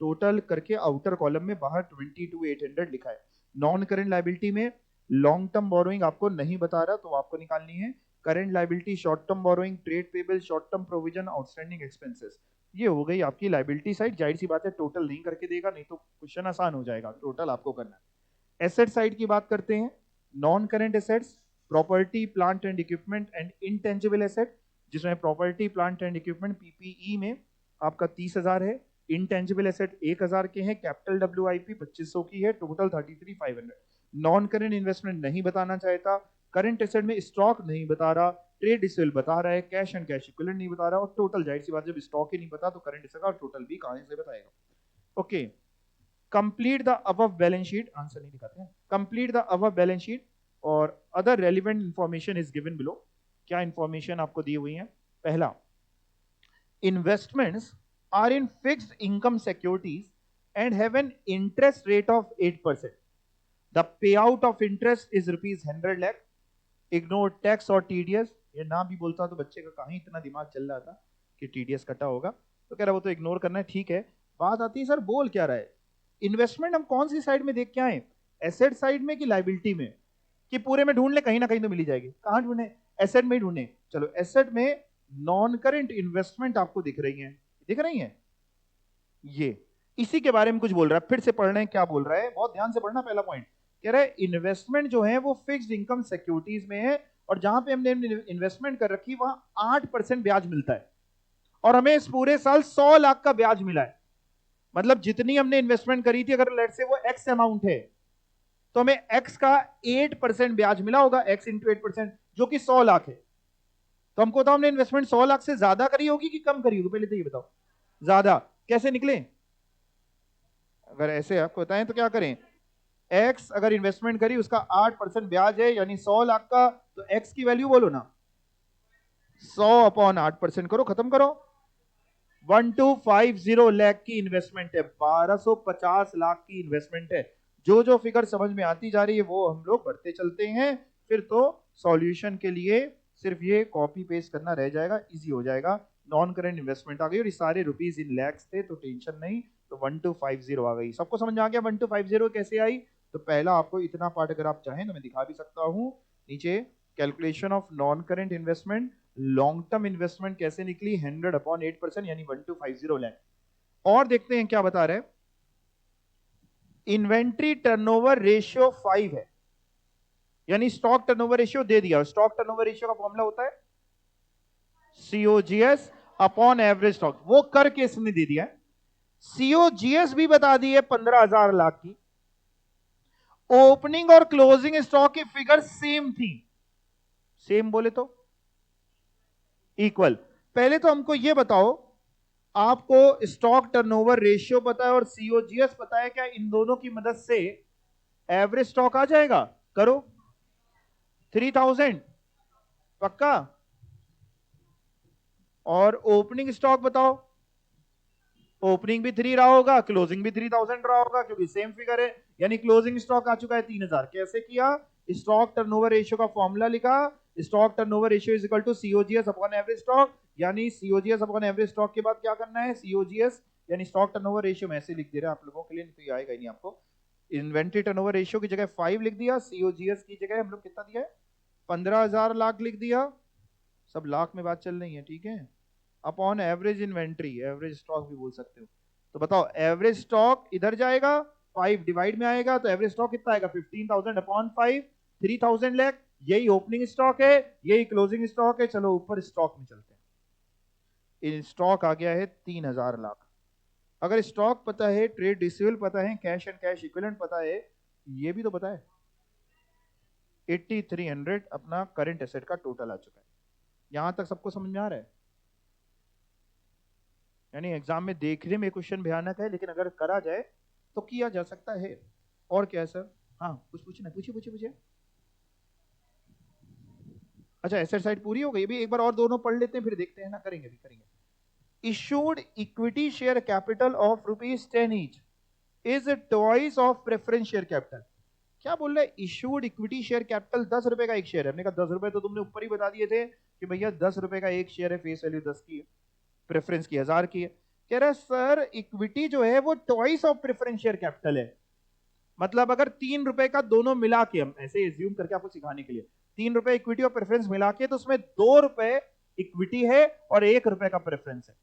टोटल करके आउटर कॉलम में बाहर 22,800 लिखा है। नॉन करेंट लाइबिलिटी में लॉन्ग टर्म बोरोइंग आपको नहीं बता रहा, तो आपको निकालनी है current liability, short term borrowing, trade payable, short term provision, outstanding expenses. ये हो गई आपकी लाइबिलिटी साइड। जाहिर सी बात है टोटल नहीं करके देगा, नहीं तो क्वेश्चन आसान हो जाएगा, टोटल आपको करना है। एसेट साइड की बात करते हैं, non current assets, property plant and equipment and intangible asset, जिसमें property plant and equipment PPE में आपका 30,000 है, इनटेंजिबल एसेट 1,000 के हैं, कैपिटल डब्ल्यूआईपी 2,500 की है, टोटल 33,500। नॉन करेंट इन्वेस्टमेंट नहीं बताना चाहता, करंट एसेट में स्टॉक नहीं बता रहा, ट्रेड रिसीवेबल बता रहा है, कैश एंड कैश इक्विवेलेंट नहीं बता रहा, और टोटल, जाहिर सी बात, जब स्टॉक ही नहीं बता तो करंट एसेट और टोटल भी कहां से बताएगा। Okay, complete the above balance sheet, answer नहीं दिखाते हैं, complete the above balance sheet और other relevant information is given below. क्या इंफॉर्मेशन आपको दी हुई है। पहला, investments are in fixed income securities and have an interest rate of 8%। The pay out of interest is ₹100 lakh। Ignore tax और TDS. ये ना भी बोलता तो बच्चे का कहीं इतना दिमाग चल रहा था। कि टीडीएस कटा होगा, तो कह रहा वो तो इग्नोर करना है, ठीक है। बात आती है सर बोल क्या रहा है, इन्वेस्टमेंट हम कौन सी साइड में देख के आए, एसेट साइड में कि लाइबिलिटी में, कि पूरे में ढूंढ ले, कहीं ना कहीं तो मिल ही जाएगी, कहां ढूंढे, एसेट में ही ढूंढे। चलो एसेट में नॉन करेंट इन्वेस्टमेंट आपको दिख रही है, दिख रही है, ये इसी के बारे में कुछ बोल रहा है, फिर से पढ़ रहे हैं क्या बोल रहा है, बहुत ध्यान से पढ़ना। पहला पॉइंट कह रहा है इन्वेस्टमेंट जो है वो फिक्स्ड इनकम सिक्योरिटीज में है, और जहां पे हमने इन्वेस्टमेंट कर रखी वहां 8% ब्याज मिलता है, और हमें इस पूरे साल 100 लाख का ब्याज मिला है। मतलब जितनी हमने इन्वेस्टमेंट करी थी, अगर लेट से वो एक्स अमाउंट है, तो हमें एक्स का 8% ब्याज मिला होगा, एक्स इंटू 8%, जो कि 100 लाख है। तो हमको बताओ हमने इन्वेस्टमेंट 100 लाख से ज्यादा करी होगी कि कम करी होगी, पहले तो ये बताओ। ज्यादा, कैसे निकले, अगर ऐसे आपको बताएं तो क्या करें, एक्स अगर इन्वेस्टमेंट करी, उसका 8% ब्याज है, यानी 100 लाख का, तो एक्स की वैल्यू बोलो ना, 100/8% करो, खत्म करो। 1250 लाख की इन्वेस्टमेंट है, 1250 लाख की इन्वेस्टमेंट है। जो जो फिगर समझ में आती जा रही है वो हम लोग बढ़ते चलते हैं, फिर तो सॉल्यूशन के लिए सिर्फ ये कॉपी पेस्ट करना रह जाएगा, इजी हो जाएगा। नॉन करेंट इन्वेस्टमेंट आ गई, और ये सारे रुपीज इन लैक्स थे, तो टेंशन नहीं। तो 1250 आ गई, सबको समझ में आ गया 1250 कैसे आई। तो पहला आपको इतना पार्ट अगर आप चाहें तो मैं दिखा भी सकता हूं, नीचे calculation of non current investment, long term investment कैसे निकली, 100/8% यानी 1250 लाख। और देखते हैं क्या बता रहे हैं, इन्वेंट्री टर्नओवर रेशियो 5 है, यानी स्टॉक टर्नओवर रेशियो दे दिया। स्टॉक टर्नओवर रेशियो का फॉर्मूला होता है सीओजीएस अपॉन एवरेज स्टॉक, वो करके इसने दे दिया है। सीओजीएस भी बता दी है 15,000 लाख की, ओपनिंग और क्लोजिंग स्टॉक की फिगर सेम थी, सेम बोले तो इक्वल। पहले तो हमको यह बताओ, आपको स्टॉक टर्नओवर रेशियो पता है और सीओजीएस पता है, क्या इन दोनों की मदद से एवरेज स्टॉक आ जाएगा, करो 3000 पक्का, और ओपनिंग स्टॉक बताओ, ओपनिंग भी 3 रहा होगा, क्लोजिंग भी 3000 रहा होगा, क्योंकि सेम फिगर है, यानी क्लोजिंग स्टॉक आ चुका है 3000। कैसे किया, स्टॉक टर्नओवर रेशियो का फॉर्मूला लिखा, stock turnover ratio is equal to COGS upon average stock, यानी सीओजीएस अपॉन एवरेज स्टॉक के बाद क्या करना है, सीओजीएस यानी स्टॉक टर्नओवर रेशियो में ऐसे लिख दे रहे हैं आप लोगों के लिए, नहीं तो आएगा ही नहीं आपको। इन्वेंट्री टर्नओवर रेशियो की जगह 5 लिख दिया, सीओजीएस की जगह हम लोग कितना दिया है, 15,000 लाख लिख दिया, सब लाख में बात चल रही है, ठीक है, upon average inventory, average stock भी बोल सकते हो। तो बताओ एवरेज स्टॉक इधर जाएगा, 5 डिवाइड में आएगा, तो एवरेज स्टॉक कितना आएगा, 15,000 अपॉन 5, 3000 लाख। यही ओपनिंग स्टॉक है, यही क्लोजिंग स्टॉक है। चलो ऊपर स्टॉक में चलते हैं, इन स्टॉक आ गया है 3,000 लाख। अगर स्टॉक पता है, ट्रेड रिसीवेबल पता है, कैश एंड कैश इक्विवेलेंट पता है, ये भी तो पता है, 8300 अपना करंट एसेट का टोटल आ चुका है। यहां तक सबको समझ में आ रहा है, यानी एग्जाम में देखने में क्वेश्चन भयानक है, लेकिन अगर करा जाए तो किया जा सकता है। और क्या है सर, हाँ कुछ पूछना, पूछिए पूछिए पूछिए। अच्छा एसेट साइड पूरी हो गई, अभी एक बार और दोनों पढ़ लेते हैं, फिर देखते हैं ना, करेंगे भी करेंगे। Issued equity share capital of ₹10 each is twice of preference share capital. क्या बोल रहे हैं, इशूड इक्विटी शेयर कैपिटल 10 रुपए का एक शेयर है। हमने कहा 10 रुपए तो तुमने ऊपर ही बता दिए थे कि भैया 10 रुपए का एक शेयर है, फेस वैल्यू 10 की है, प्रेफरेंस की 1000 की है। कह रहा है सर इक्विटी जो है वो twice of preference share capital है, मतलब अगर 3 रुपए का दोनों मिला के, हम ऐसे एज्यूम करके आपको सिखाने के लिए, 3 रुपए इक्विटी और प्रेफरेंस मिला के, तो उसमें 2 रुपए इक्विटी है और 1 रुपए का प्रेफरेंस है।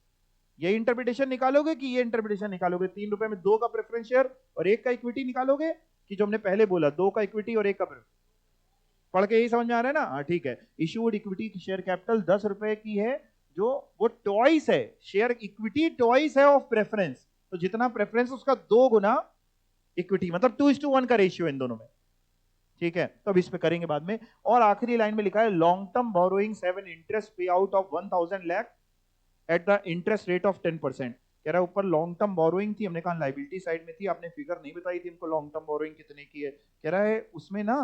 ये इंटरप्रिटेशन निकालोगे कि ये इंटरप्रिटेशन निकालोगे, 3 रुपए में 2 का प्रेफरेंस शेयर और 1 का इक्विटी निकालोगे, कि जो हमने पहले बोला 2 का इक्विटी और 1 का प्रेफरेंस, पढ़ के यही समझ में आ रहा है ना, हाँ ठीक है। इशूड इक्विटी की शेयर कैपिटल 10 रुपए की है, जो वो ट्वाइस है, शेयर इक्विटी ट्वाइस है ऑफ प्रेफरेंस, तो जितना प्रेफरेंस उसका 2 गुना इक्विटी, मतलब 2:1 का रेशियो इन दोनों में, ठीक है। तो अब इस पे करेंगे बाद में। और आखिरी लाइन में लिखा है long term borrowings have an interest pay out of 1000 lakh at the interest rate of 10%। कह रहा है ऊपर लॉन्ग टर्म बोरोइंग थी, हमने कहा लाइबिलिटी साइड में थी, आपने फिगर नहीं बताई थी हमको लॉन्ग टर्म बोरोइंग कितने की है। कह रहा है उसमें ना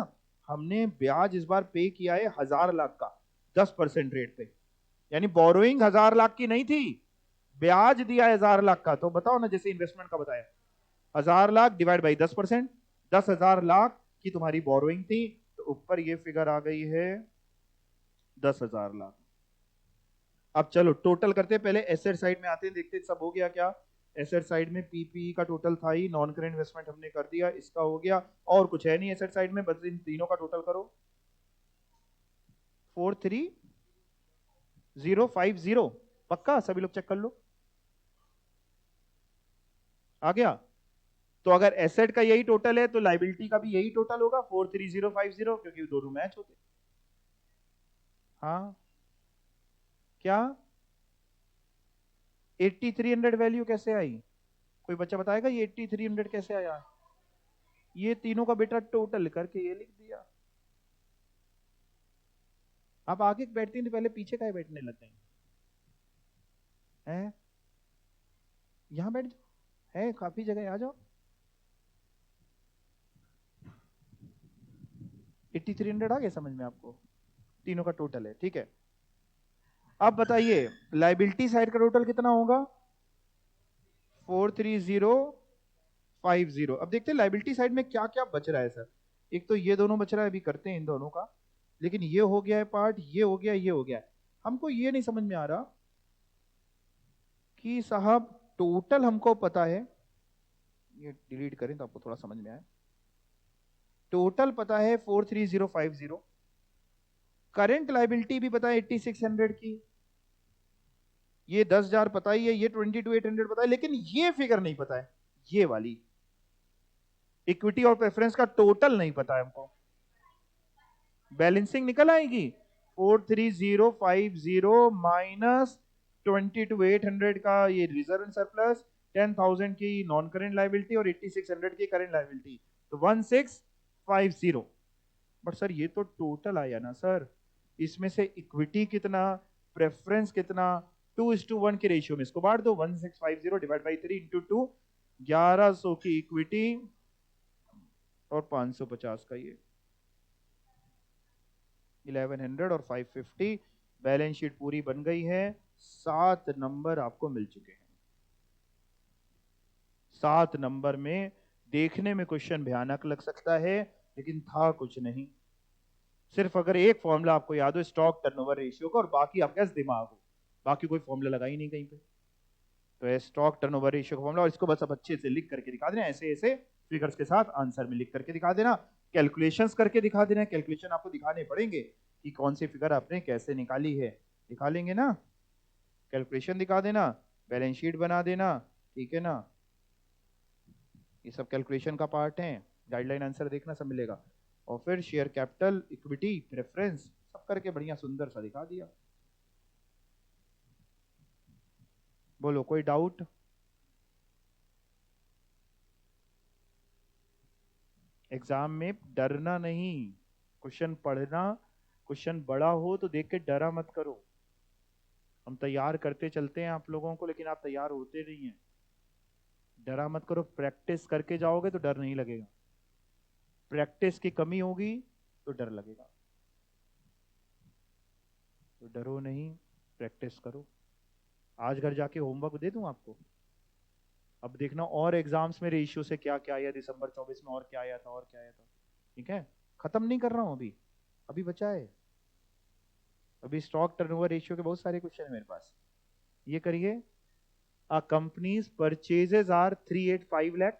हमने ब्याज इस बार पे किया है 1000 लाख का 10% रेट पे, यानी बोरोइंग 1000 लाख की नहीं थी, ब्याज दिया है 1000 लाख का। तो बताओ ना, जैसे इन्वेस्टमेंट का बताया, 1000 लाख डिवाइड बाई 10%, 10,000 लाख की तुम्हारी बोरोइंग थी, तो ऊपर ये फिगर आ गई है 10,000 लाख। अब चलो टोटल करते हैं, पहले एसेट साइड में आते हैं, देखते हैं सब हो गया क्या। एसेट साइड में पीपी का टोटल था ही, नॉन करेंट इन्वेस्टमेंट हमने कर दिया, इसका हो गया, और कुछ है नहीं एसेट साइड में, बस इन तीनों का टोटल करो। 43050, पक्का सभी लोग चेक कर लो, आ गया। तो अगर एसेट का यही टोटल है तो लाइबिलिटी का भी यही टोटल होगा 43050, क्योंकि दोनों मैच होते। हाँ, क्या 8300 वैल्यू कैसे आई? कोई बच्चा बताएगा ये 8300 कैसे आया? ये तीनों का बेटा टोटल करके ये लिख दिया। आप आगे बैठती हैं तो पहले पीछे का बैठने लग गए हैं। यहाँ बैठ जाओ, है काफी जगह, आ जाओ। 8300 आ गया समझ में आपको? तीनों का टोटल है, ठीक है। अब बताइए लाइबिलिटी साइड का टोटल कितना होगा? 43050। अब देखते हैं लाइबिलिटी साइड में क्या क्या बच रहा है सर। एक तो ये दोनों बच रहा है, अभी करते हैं इन दोनों का। लेकिन ये हो गया है पार्ट, ये हो गया, ये हो गया है। हमको ये नहीं समझ में आ रहा कि साहब टोटल हमको पता है, ये डिलीट करें तो आपको थोड़ा समझ में आए। टोटल पता है 43050, करंट लाइबिलिटी भी पता है 8600 की, ये 10,000 पता ही है, ये 22,800 पता है, लेकिन ये फिगर नहीं पता है, ये वाली इक्विटी और प्रेफरेंस का टोटल नहीं पता है हमको। बैलेंसिंग निकल आएगी 43050 माइनस 22,800 का ये रिजर्व एंड सरप्लस, 10,000 की नॉन करेंट लाइबिलिटी और 8600 की करेंट लाइबिलिटी, तो 1650। बट सर ये तो टोटल आया ना सर, इसमें से इक्विटी कितना, प्रेफरेंस कितना, 2:1 के रेशियो में इसको बांट दो, 1650 डिवाइड बाई 3 इंटू 2, 1100 की इक्विटी और 550 का ये 1100 और 550। बैलेंस शीट पूरी बन गई है, 7 नंबर आपको मिल चुके हैं। 7 नंबर में देखने में क्वेश्चन भयानक लग सकता है, लेकिन था कुछ नहीं। सिर्फ अगर एक फॉर्मूला आपको याद हो स्टॉक टर्नओवर रेशियो का, और बाकी आपके पास दिमाग हो, बाकी कोई फॉर्मूला लगा ही नहीं कहीं पे, तो ये स्टॉक टर्नओवर रेशियो का फॉर्मूला, और इसको बस अब अच्छे से लिख करके दिखा देना, ऐसे ऐसे फिगर्स के साथ आंसर में लिख करके दिखा देना, कैलकुलेशंस करके दिखा देना। कैलकुलेशन आपको दिखाने पड़ेंगे कि कौन सी फिगर आपने कैसे निकाली है, दिखा लेंगे ना, कैलकुलेशन दिखा देना, बैलेंस शीट बना देना, ठीक है ना। ये सब कैलकुलेशन का पार्ट है, गाइडलाइन आंसर देखना सब मिलेगा, और फिर शेयर कैपिटल, इक्विटी, प्रेफरेंस सब करके बढ़िया सुंदर सा दिखा दिया। बोलो कोई डाउट? एग्जाम में डरना नहीं, क्वेश्चन पढ़ना, क्वेश्चन बड़ा हो तो देख के डरा मत करो। हम तैयार करते चलते हैं आप लोगों को, लेकिन आप तैयार होते नहीं हैं। डरा मत करो, प्रैक्टिस करके जाओगे तो डर नहीं लगेगा, प्रैक्टिस की कमी होगी तो डर लगेगा। तो डरो नहीं, प्रैक्टिस करो। आज घर जाके होमवर्क दे दूं आपको, अब देखना और एग्जाम्स में रेशियो से क्या क्या आया, दिसंबर 24 में और क्या आया था, और क्या आया था, ठीक है। खत्म नहीं कर रहा हूं अभी, अभी बचा है, अभी स्टॉक टर्नओवर रेशियो के बहुत सारे क्वेश्चन है मेरे पास। ये करिए, a company's purchases are 385 lakh,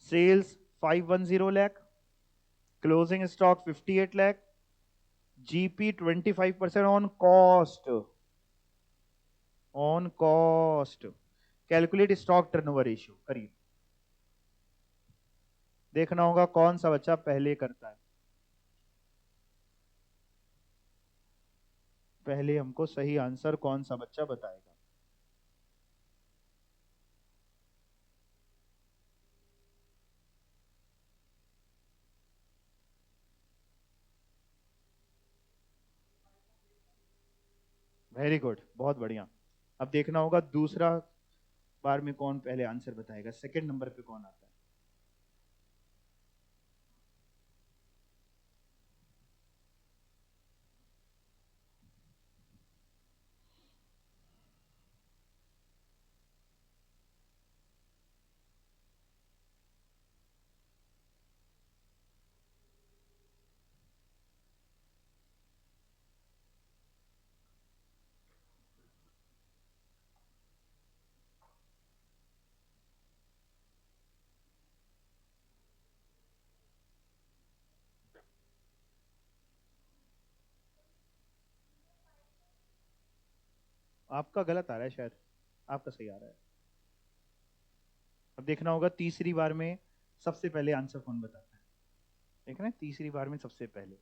sales 510 lakh, closing stock 58 lakh, GP 25% on cost, on cost, calculate stock turnover ratio करिए, देखना होगा कौन सा बच्चा पहले करता है। पहले हमको सही आंसर कौन सा बच्चा बताएगा। वेरी गुड, बहुत बढ़िया। अब देखना होगा दूसरा बार में कौन पहले आंसर बताएगा, सेकंड नंबर पे कौन आता है। आपका गलत आ रहा है शायद, आपका सही आ रहा है। अब देखना होगा तीसरी बार में सबसे पहले आंसर कौन बताता है। देख रहे हैं, तीसरी बार में सबसे पहले।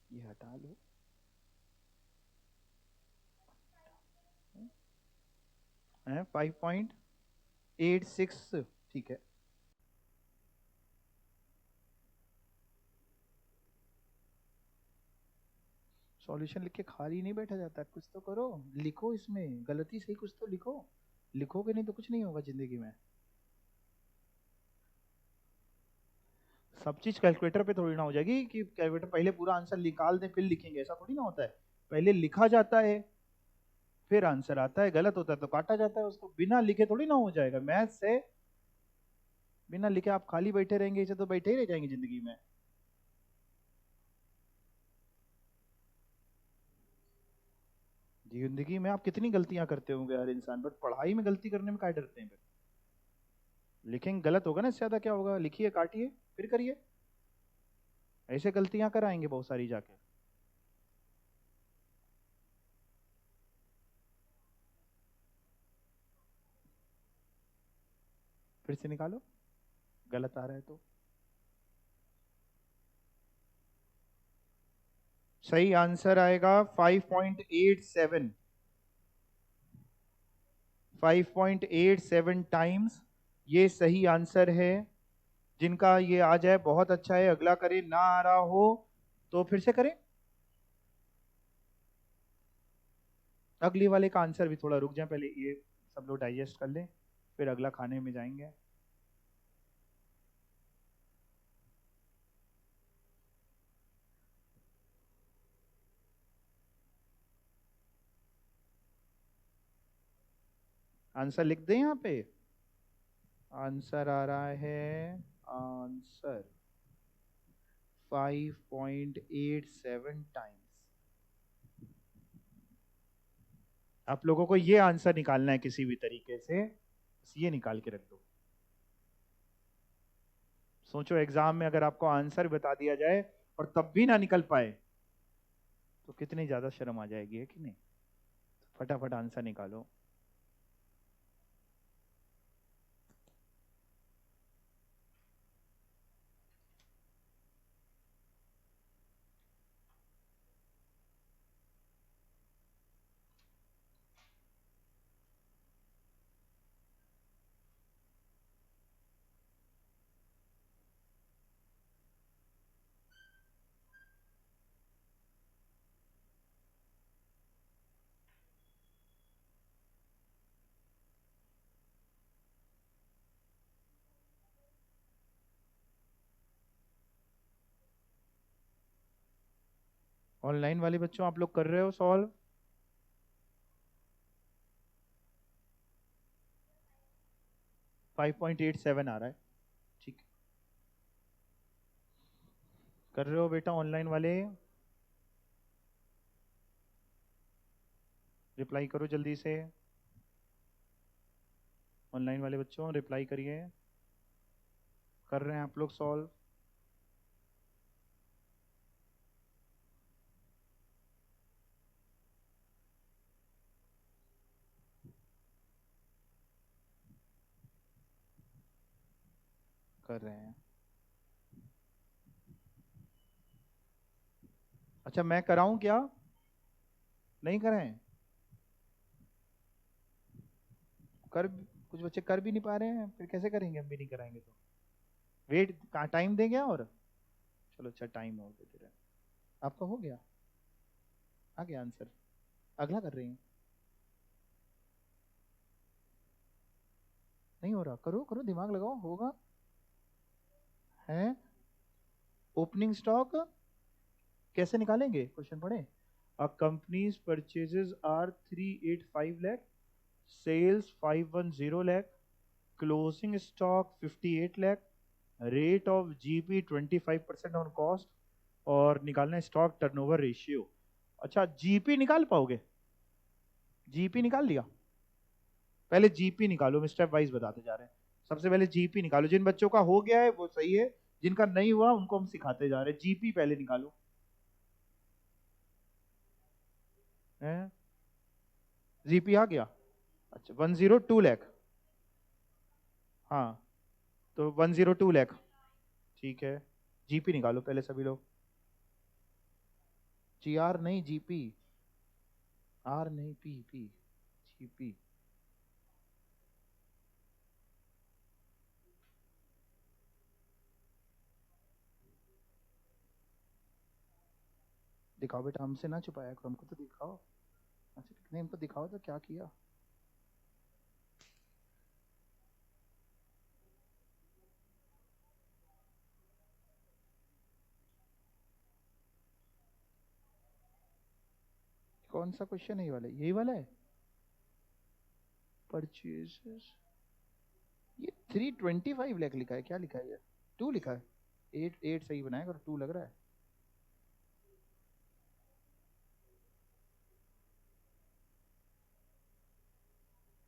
ये हटा लो। है 5.86, ठीक है। सॉल्यूशन लिख के खाली नहीं बैठा जाता, कुछ तो करो, लिखो, इसमें गलती सही कुछ तो लिखो। लिखोगे नहीं तो कुछ नहीं होगा जिंदगी में। सब चीज कैलकुलेटर पे थोड़ी ना हो जाएगी कि कैलकुलेटर पहले पूरा आंसर निकाल दे फिर लिखेंगे, ऐसा थोड़ी ना होता है। पहले लिखा जाता है, फिर आंसर आता है, गलत होता है तो काटा जाता है उसको, बिना लिखे थोड़ी ना हो जाएगा मैथ से। बिना लिखे आप खाली बैठे रहेंगे, इसे तो बैठे ही रह जाएंगे जिंदगी में। जिंदगी में आप कितनी गलतियां करते होंगे हर इंसान, बट पढ़ाई में गलती करने में क्या डरते हैं फिर। लिखेंगे गलत होगा ना, इससे ज्यादा क्या होगा, लिखिए काटिए फिर करिए। ऐसे गलतियां कराएंगे बहुत सारी जाके। फिर से निकालो, गलत आ रहा है तो। सही आंसर आएगा 5.87। 5.87 टाइम्स ये सही आंसर है। जिनका ये आ जाए बहुत अच्छा है, अगला करें, ना आ रहा हो तो फिर से करें। अगली वाले का आंसर भी थोड़ा रुक जाए, पहले ये सब लोग डाइजेस्ट कर लें, फिर अगला खाने में जाएंगे। आंसर लिख दें यहाँ पे। आंसर आ रहा है, आंसर 5.87 टाइम्स। आप लोगों को ये आंसर निकालना है किसी भी तरीके से, बस ये निकाल के रख दो। सोचो एग्जाम में अगर आपको आंसर बता दिया जाए और तब भी ना निकल पाए तो कितनी ज्यादा शर्म आ जाएगी, है कि नहीं। फटाफट आंसर निकालो। ऑनलाइन वाले बच्चों आप लोग कर रहे हो सॉल्व। 5.87 आ रहा है, ठीक। कर रहे हो बेटा ऑनलाइन वाले, रिप्लाई करो जल्दी से। ऑनलाइन वाले बच्चों रिप्लाई करिए। कर रहे हैं आप लोग सॉल्व। कर रहे हैं। अच्छा मैं कराऊं क्या, नहीं कराएं। कर, कुछ बच्चे कर भी नहीं पा रहे हैं, फिर कैसे करेंगे, हम भी नहीं कराएंगे तो। वेट का टाइम देंगे और, चलो अच्छा टाइम और देते रहे। आपका हो गया, आ गया आंसर, अगला कर रहे हैं। नहीं हो रहा, करो करो, दिमाग लगाओ, होगा। है ओपनिंग स्टॉक कैसे निकालेंगे, क्वेश्चन पढ़े। A company's purchases are 385 lakh, sales 510 lakh, closing stock 58 lakh, rate of GP 25% on cost, और निकालना है स्टॉक टर्नओवर रेशियो। अच्छा, जीपी निकाल पाओगे? जीपी निकाल लिया? पहले जीपी निकालो, हम स्टेप वाइज बताते जा रहे हैं। सबसे पहले जीपी निकालो, जिन बच्चों का हो गया है वो सही है, जिनका नहीं हुआ उनको हम सिखाते जा रहे हैं। जीपी पहले निकालो। है? जीपी आ गया? अच्छा, 102 लाख। हाँ, तो 102 लाख। ठीक है, जीपी निकालो पहले सभी लोग। जी आर नहीं, जीपी। आर नहीं, पी पी। जीपी। दिखाओ बेटा, हमसे ना छुपाया करो, हमको तो दिखाओ। अच्छा, नहीं, हमको दिखाओ तो क्या किया। कौन सा क्वेश्चन है? ये वाला, यही वाला है। परचेजेस। ये 325 लाख लिखा है, क्या लिखा है ये? 2 लिखा है। 8 8 सही बनाया, और 2 लग रहा है।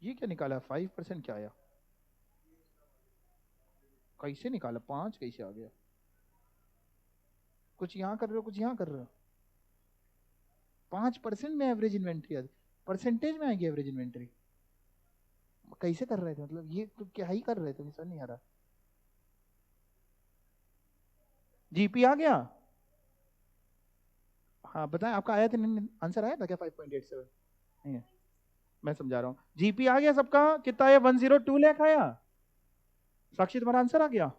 ये क्या निकाला? 5% क्या आया? कैसे निकाला? 5 कैसे आ गया? कुछ यहाँ कर रहे हो, कुछ यहाँ कर रहे हो। 5% में एवरेज इन्वेंट्री आती? परसेंटेज में आएगी एवरेज इन्वेंट्री? कैसे कर रहे थे? मतलब ये तो क्या ही कर रहे थे, समझ नहीं आ रहा। जीपी आ गया? हाँ बताएं, आपका आया था? आंसर आया था क्या 5.87? नहीं है, मैं समझा रहा हूँ। जीपी आ गया सबका? कितना आया? 102 लाख आया। साक्षी, तुम्हारा आंसर आ गया?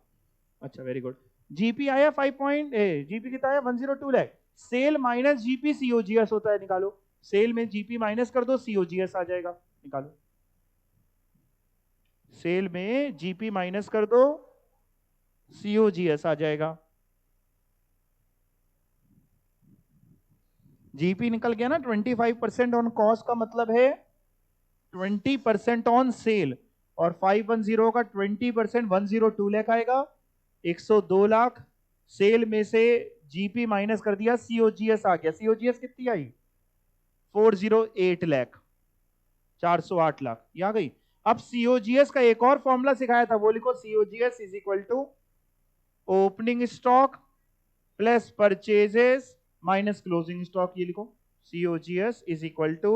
अच्छा, वेरी गुड। जीपी आया 5 जीपी कितना आया? 102 lakh. Sale minus GP COGS होता है, निकालो। सेल में जीपी माइनस कर दो, सीओजीएस आ जाएगा, निकालो। सेल में जीपी माइनस कर दो, सीओजीएस आ जाएगा। जीपी निकल गया ना। 25% ऑन कॉस्ट का मतलब है 20% ऑन सेल। और 510 का 20%, 102 लाख आएगा, 102 लाख। सेल में से जीपी माइनस कर दिया, सीओजीएस आ गया। सीओजीएस कितनी आई? 408 लाख। 408 लाख ये आ गई। अब सीओजीएस का एक और फॉर्मूला सिखाया था, वो लिखो। COGS is equal to opening stock plus purchases minus closing stock, ये लिखो। COGS is equal to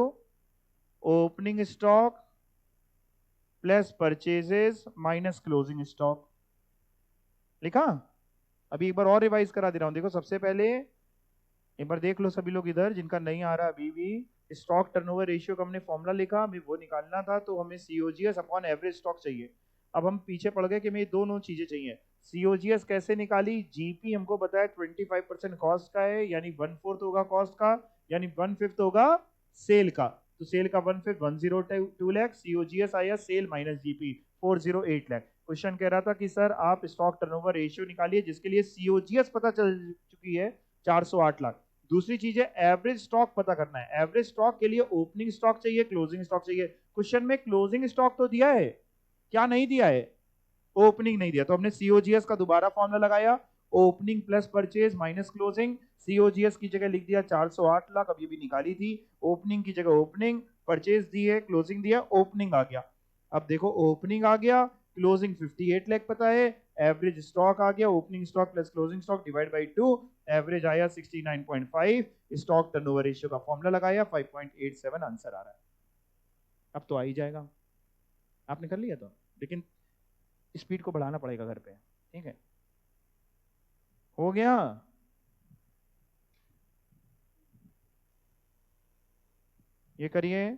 opening stock plus purchases minus closing stock, लिखा? अभी एक बार और रिवाइज करा दे रहा हूं, देखो। सबसे पहले एक बार देख लो सभी लोग इधर, जिनका नहीं आ रहा अभी भी। स्टॉक टर्नओवर रेशियो का हमने फॉर्मूला लिखा, हमें वो निकालना था, तो हमें सीओजीएस अपॉन एवरेज स्टॉक चाहिए। अब हम पीछे पड़ गए कि हमें दोनों चीजें चाहिए। सीओजीएस कैसे निकाली? जीपी हमको बताया 25% कॉस्ट का है, यानी 1/4 होगा कॉस्ट का, यानी 1/5 होगा सेल का। तो सेल का 1/5, 102 लाख। सीओजीएस आया sale minus GP, 408 lakh. Question कह रहा था कि सर आप स्टॉक टर्नओवर रेशियो निकालिए, जिसके लिए सीओजीएस पता चल चुकी है 408 लाख। दूसरी चीज है एवरेज स्टॉक पता करना है। एवरेज स्टॉक के लिए ओपनिंग स्टॉक चाहिए, क्लोजिंग स्टॉक चाहिए। क्वेश्चन में क्लोजिंग स्टॉक तो दिया है, क्या नहीं दिया है? ओपनिंग नहीं दिया, तो हमने सीओजीएस का दोबारा फॉर्मूला लगाया। Opening plus purchase minus closing. COGS की जगह लिख दिया 408 लाख, अब ये भी निकाली थी। ओपनिंग की जगह ओपनिंग, परचेज दी है, क्लोजिंग दिया, ओपनिंग आ गया। अब देखो, ओपनिंग आ गया, क्लोजिंग 58 लाख पता है, एवरेज स्टॉक आ गया, opening stock plus closing stock divide by 2, average आया 69.5। स्टॉक टर्नओवर रेशियो का फॉर्मूला लगाया, 5.87 आंसर आ रहा है। अब तो आ ही जाएगा। आपने कर लिया तो, लेकिन स्पीड को बढ़ाना पड़ेगा घर पे, ठीक है? हो गया? ये करिए।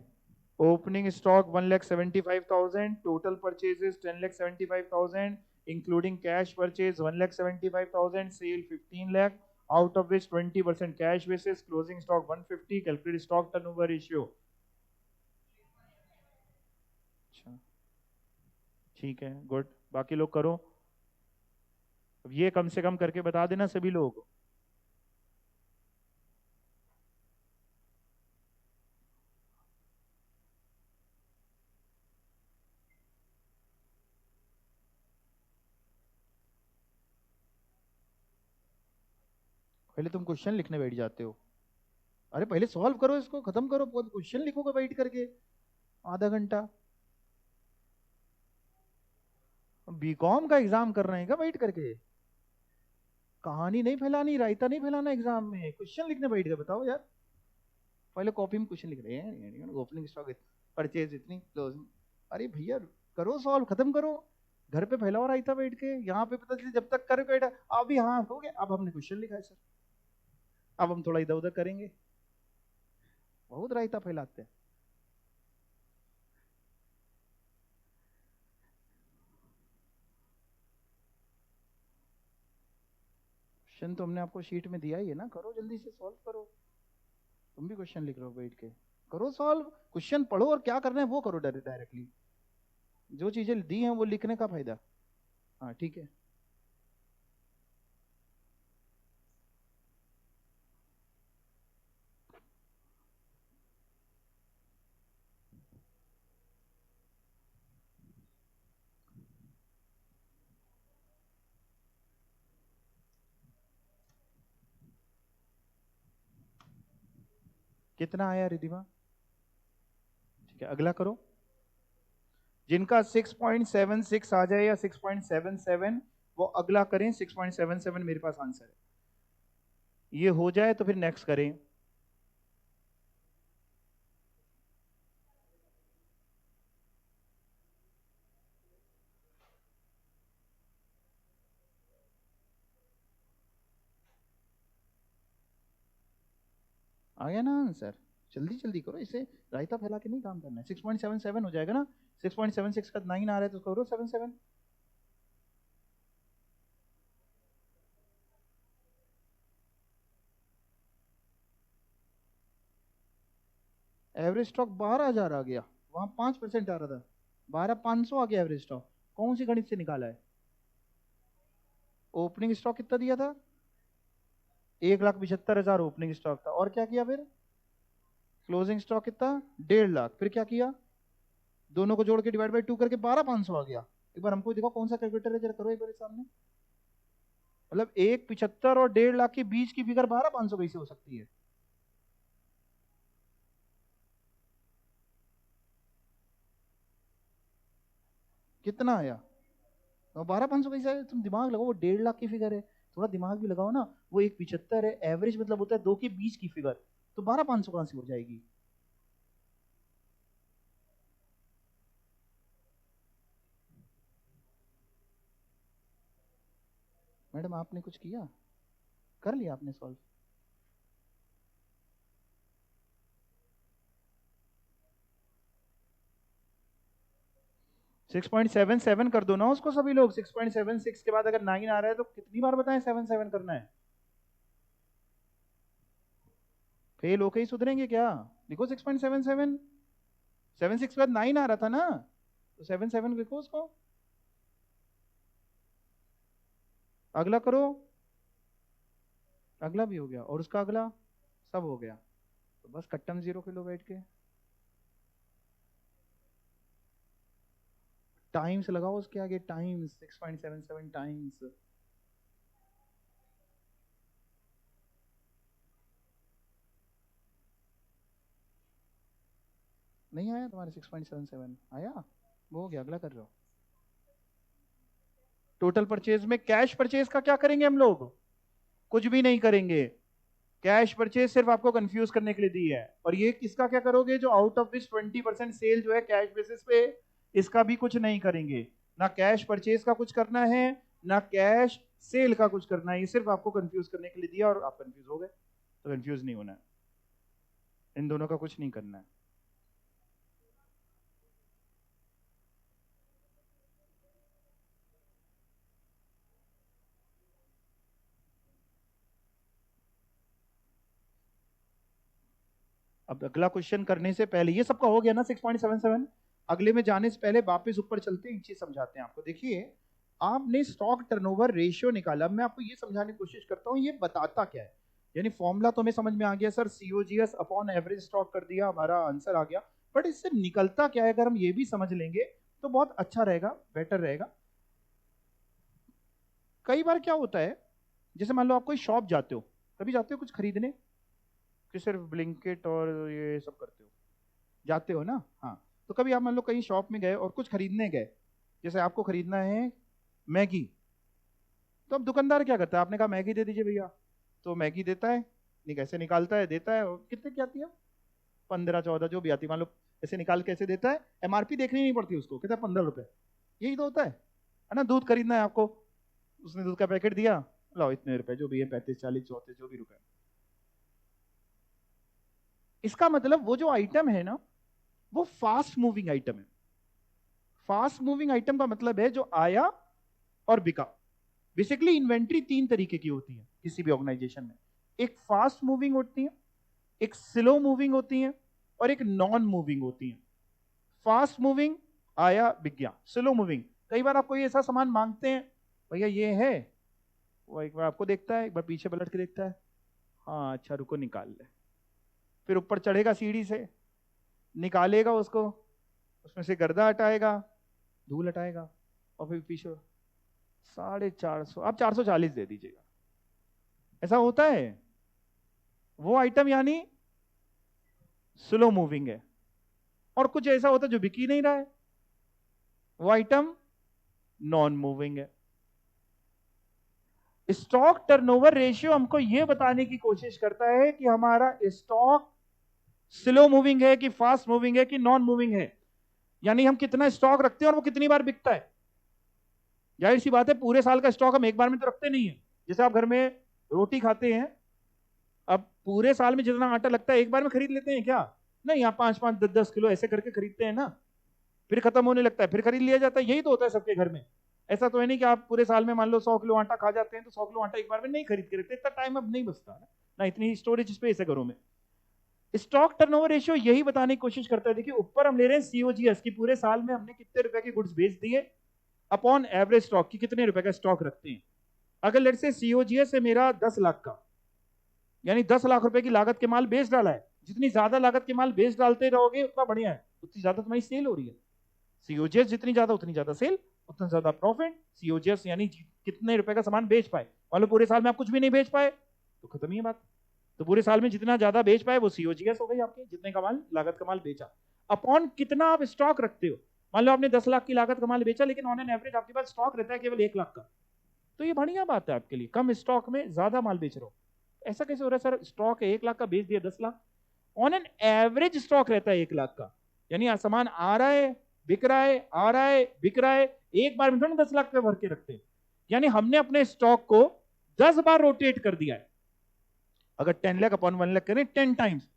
Opening stock 1,75,000, total purchases 10,75,000, including cash purchase 1,75,000, sale 15 lakh, out of which 20% cash basis, closing stock 150, calculate stock turnover ratio. अच्छा, ठीक है, गुड। बाकी लोग करो। अब ये कम से कम करके बता देना सभी लोग। पहले तुम क्वेश्चन लिखने बैठ जाते हो। अरे पहले सॉल्व करो, इसको खत्म करो, क्वेश्चन लिखोगे बैठ करके आधा घंटा। बीकॉम का एग्जाम कर रहे हैं क्या बैठ करके? कहानी नहीं फैलानी, रायता नहीं फैलाना एग्जाम में, क्वेश्चन लिखने बैठ गए, बताओ यार। पहले कॉपी में क्वेश्चन लिख रहे हैं, ओपनिंग स्टॉक परचेज इतनी, क्लोजिंग। अरे भैया करो सॉल्व, खत्म करो। घर पे फैलाओ रायता बैठ के, यहाँ पे पता चले जब तक कर बैठा अभी हाँ हो गया, अब हमने क्वेश्चन लिखा है सर, अब हम थोड़ा इधर उधर करेंगे। बहुत रायता फैलाते हैं। क्वेश्चन तो हमने आपको शीट में दिया ही है ना, करो जल्दी से सॉल्व करो। तुम भी क्वेश्चन लिख रहे हो बैठ के, करो सॉल्व। क्वेश्चन पढ़ो और क्या करना है वो करो डायरेक्टली। जो चीजें दी हैं वो लिखने का फायदा। हाँ ठीक है। कितना आया रिधिमा? ठीक है अगला करो। जिनका 6.76 आ जाए या 6.77 वो अगला करें। 6.77 मेरे पास आंसर है, ये हो जाए तो फिर नेक्स्ट करें। आ गया ना आंसर? जल्दी जल्दी करो, इसे रायता फैला के नहीं काम करना है। 6.77 हो जाएगा ना, 6.76 का 9 आ रहा है तो करो 77। एवरेज स्टॉक 12,000 आ गया, वहां 5% आ रहा था, 12,500 आ गया एवरेज स्टॉक। कौन सी गणित से निकाला है? ओपनिंग स्टॉक कितना दिया था? 1,75,000 ओपनिंग स्टॉक था, और क्या किया फिर? क्लोजिंग स्टॉक कितना? 1.5 लाख। फिर क्या किया? दोनों को जोड़ के डिवाइड बाई 2 करके 12,500 आ गया। एक बार हमको दिखाओ कौन सा कैलकुलेटर है, जरा करो एक बार सामने। मतलब 1,75 और 1.5 लाख के बीच की फिगर 12,500 कैसे हो सकती है? कितना आया? और 12,500 कैसे आया? तुम दिमाग लगाओ, वो 1.5 लाख की फिगर है, थोड़ा दिमाग भी लगाओ ना। वो 1,75 है, एवरेज मतलब होता है दो के बीच की फिगर, तो 12,500 कहां से हो जाएगी? मैडम आपने कुछ किया, कर लिया आपने सॉल्व? 6.77 कर दो ना उसको सभी लोग। 6.76 के बाद अगर 9 आ रहा है तो कितनी बार बताएं 7 करना है? फेल होके ही सुधरेंगे क्या? लिखो 6.77। 7.6 के बाद 9 आ रहा था ना, तो 7 लिखो उसको। अगला करो। अगला भी हो गया और उसका अगला, सब हो गया। तो बस कट्टम 0 किलो बैठ के टाइम्स लगाओ उसके आगे, टाइम्स 6.77 टाइम्स। नहीं आया तुम्हारे 6.77 आया? वो हो गया, अगला कर रहे हो। टोटल परचेज में कैश परचेज का क्या करेंगे हम लोग? कुछ भी नहीं करेंगे। कैश परचेज सिर्फ आपको कंफ्यूज करने के लिए दी है। और ये किसका क्या करोगे? जो आउट ऑफ दिस 20% सेल जो है कैश बेसिस पे, इसका भी कुछ नहीं करेंगे। ना कैश परचेज का कुछ करना है, ना कैश सेल का कुछ करना है। ये सिर्फ आपको कंफ्यूज करने के लिए दिया और आप कंफ्यूज हो गए, तो कंफ्यूज नहीं होना है, इन दोनों का कुछ नहीं करना है। अब अगला क्वेश्चन करने से पहले, ये सबका हो गया ना 6.77, अगले में जाने से पहले वापस ऊपर चलते हैं, एक चीज समझाते हैं आपको। देखिए आपने स्टॉक टर्नओवर रेशियो निकाला, मैं आपको ये समझाने की कोशिश करता हूँ ये बताता क्या है। यानी फॉर्मूला तो हमें समझ में आ गया sir, COGS upon average stock कर दिया, हमारा आंसर आ गया। बट इससे निकलता क्या है, अगर हम ये भी समझ लेंगे तो बहुत अच्छा रहेगा, बेटर रहेगा। कई बार क्या होता है, जैसे मान लो आप कोई शॉप जाते हो, कभी जाते हो कुछ खरीदने कि सिर्फ ब्लिंकिट और ये सब करते हो? जाते हो ना? हाँ। तो कभी आप मान लो कहीं शॉप में गए और कुछ खरीदने गए, जैसे आपको खरीदना है मैगी, तो अब दुकानदार क्या करता है? आपने कहा मैगी दे दीजिए भैया, तो मैगी देता है, नहीं कैसे निकालता है, देता है, और कितने की आती है? 15-14 जो भी आती है, मान लो ऐसे निकाल कैसे देता है, एमआरपी देखनी नहीं पड़ती उसको, कहता है 15 रुपए। यही तो होता है ना? दूध खरीदना है आपको, उसने दूध का पैकेट दिया, लाओ इतने रुपए, जो भी है 35, 40, 34 जो भी रुपए। इसका मतलब वो जो आइटम है ना, वो फास्ट मूविंग आइटम है। फास्ट मूविंग आइटम का मतलब है जो आया और बिका। बेसिकली इन्वेंट्री तीन तरीके की होती है किसी भी ऑर्गेनाइजेशन में। एक फास्ट मूविंग होती है, एक स्लो मूविंग होती है, और एक नॉन मूविंग होती है। फास्ट मूविंग आया बिक गया, स्लो मूविंग कई बार आप कोई ऐसा सामान मांगते हैं, भैया ये है, वो एक बार आपको देखता है, एक बार पीछे पलट के देखता है, हाँ अच्छा रुको निकाल ले, फिर ऊपर चढ़ेगा सीढ़ी से, निकालेगा उसको, उसमें से गर्दा हटाएगा, धूल हटाएगा, और फिर पीछे 450, आप 440 दे दीजिएगा। ऐसा होता है। वो आइटम यानी स्लो मूविंग है। और कुछ ऐसा होता है जो बिक ही नहीं रहा है, वो आइटम नॉन मूविंग है। स्टॉक टर्नओवर रेशियो हमको यह बताने की कोशिश करता है कि हमारा स्टॉक स्लो मूविंग है कि फास्ट मूविंग है कि नॉन मूविंग है। यानी हम कितना स्टॉक रखते हैं और वो कितनी बार बिकता है। जाहिर सी बात है पूरे साल का स्टॉक हम एक बार में तो रखते नहीं है। जैसे आप घर में रोटी खाते हैं, अब पूरे साल में जितना आटा लगता है एक बार में खरीद लेते हैं क्या? नहीं, आप 5-5, 10-10 किलो ऐसे करके खरीदते हैं ना, फिर खत्म होने लगता है, फिर खरीद लिया जाता है। यही तो होता है सबके घर में। ऐसा तो है नहीं कि आप पूरे साल में मान लो 100 किलो आटा खा जाते हैं तो 100 किलो आटा एक बार में नहीं खरीद के रखते, इतना टाइम अब नहीं बचता ना इतनी स्टोरेज स्पेस है घरों में। स्टॉक टर्नओवर रेशियो यही बताने की कोशिश करता है। देखिए ऊपर हम ले रहे हैं सीओजीएस की, पूरे साल में हमने कितने रुपए के गुड्स बेच दिए, अपॉन एवरेज स्टॉक की कितने रुपए का स्टॉक रखते हैं। अगर लेट से सीओजीएस है मेरा 10 लाख का, यानी 10 लाख रुपए की लागत के माल बेच डाला है। जितनी ज्यादा लागत के माल बेच डालते रहोगे उतना बढ़िया है, उतनी ज्यादा तुम्हारी सेल हो रही है। सीओजीएस जितनी ज्यादा उतनी ज्यादा सेल, उतना ज्यादा प्रॉफिट। सीओजीएस यानी कितने रुपए का सामान बेच पाए। मान लो पूरे साल में आप कुछ भी नहीं बेच पाए तो खत्म ही है बात। तो पूरे साल में जितना ज्यादा बेच पाए वो सीओजीएस हो गई आपके, जितने का माल लागत का माल बेचा। अपॉन कितना आप स्टॉक रखते हो। मान लो आपने 10 लाख की लागत का माल बेचा, लेकिन ऑन एन एवरेज आपके पास स्टॉक रहता है केवल 1 लाख का, तो ये बढ़िया बात है आपके लिए, कम स्टॉक में ज्यादा माल बेच रहे हो। ऐसा कैसे हो रहा है सर, स्टॉक है 1 लाख का, बेच दिया 10 lakh. On an average stock रहता है 1 लाख का, यानी सामान आ रहा है बिक रहा है, आ रहा है बिक रहा है, एक बार में थोड़ा 10 लाख पे भर के रखते हैं। यानी हमने अपने स्टॉक को 10 बार रोटेट कर दिया है। अगर 10 लाख अपॉन 1 लाख करें 10 टाइम्स,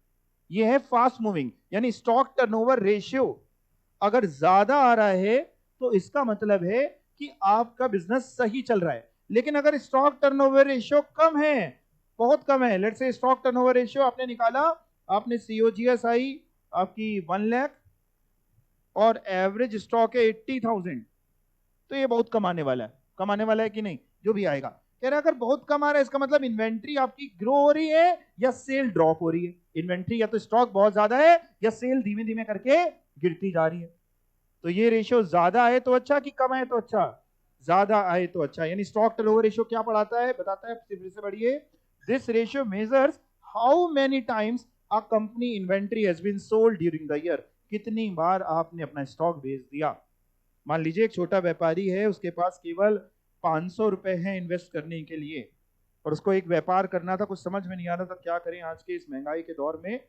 ये है फास्ट मूविंग। यानी स्टॉक टर्नओवर रेशियो अगर ज्यादा आ रहा है तो इसका मतलब है कि आपका बिजनेस सही चल रहा है। लेकिन अगर स्टॉक टर्नओवर रेशियो कम है, बहुत कम है, let's say stock turnover ratio आपने निकाला, आपने सीओजीएस आई आपकी 1 लाख और एवरेज स्टॉक है 80,000, तो ये बहुत कमाने वाला है। कमाने वाला है कि नहीं? जो भी आएगा कह रहा है, अगर बहुत कम आ रहा है इसका मतलब इन्वेंट्री आपकी ग्रो हो रही है या सेल ड्रॉप हो रही है। इन्वेंट्री या तो स्टॉक बहुत ज्यादा है या सेल धीमे धीमे करके गिरती जा रही है। तो ये रेशियो ज्यादा आए तो अच्छा कि कम आए तो अच्छा? ज्यादा आए तो अच्छा। यानी स्टॉक टर्नओवर रेशियो क्या पढ़ाता है, बताता है, फिर से बढ़िए। This ratio measures how many times a company inventory has been sold during the year. कितनी बार आपने अपना स्टॉक बेच दिया। मान लीजिए एक छोटा व्यापारी है, उसके पास केवल 500 रुपए हैं इन्वेस्ट करने के लिए, और उसको एक व्यापार करना था, कुछ समझ में नहीं आ रहा था क्या करें आज के इस महंगाई के दौर में।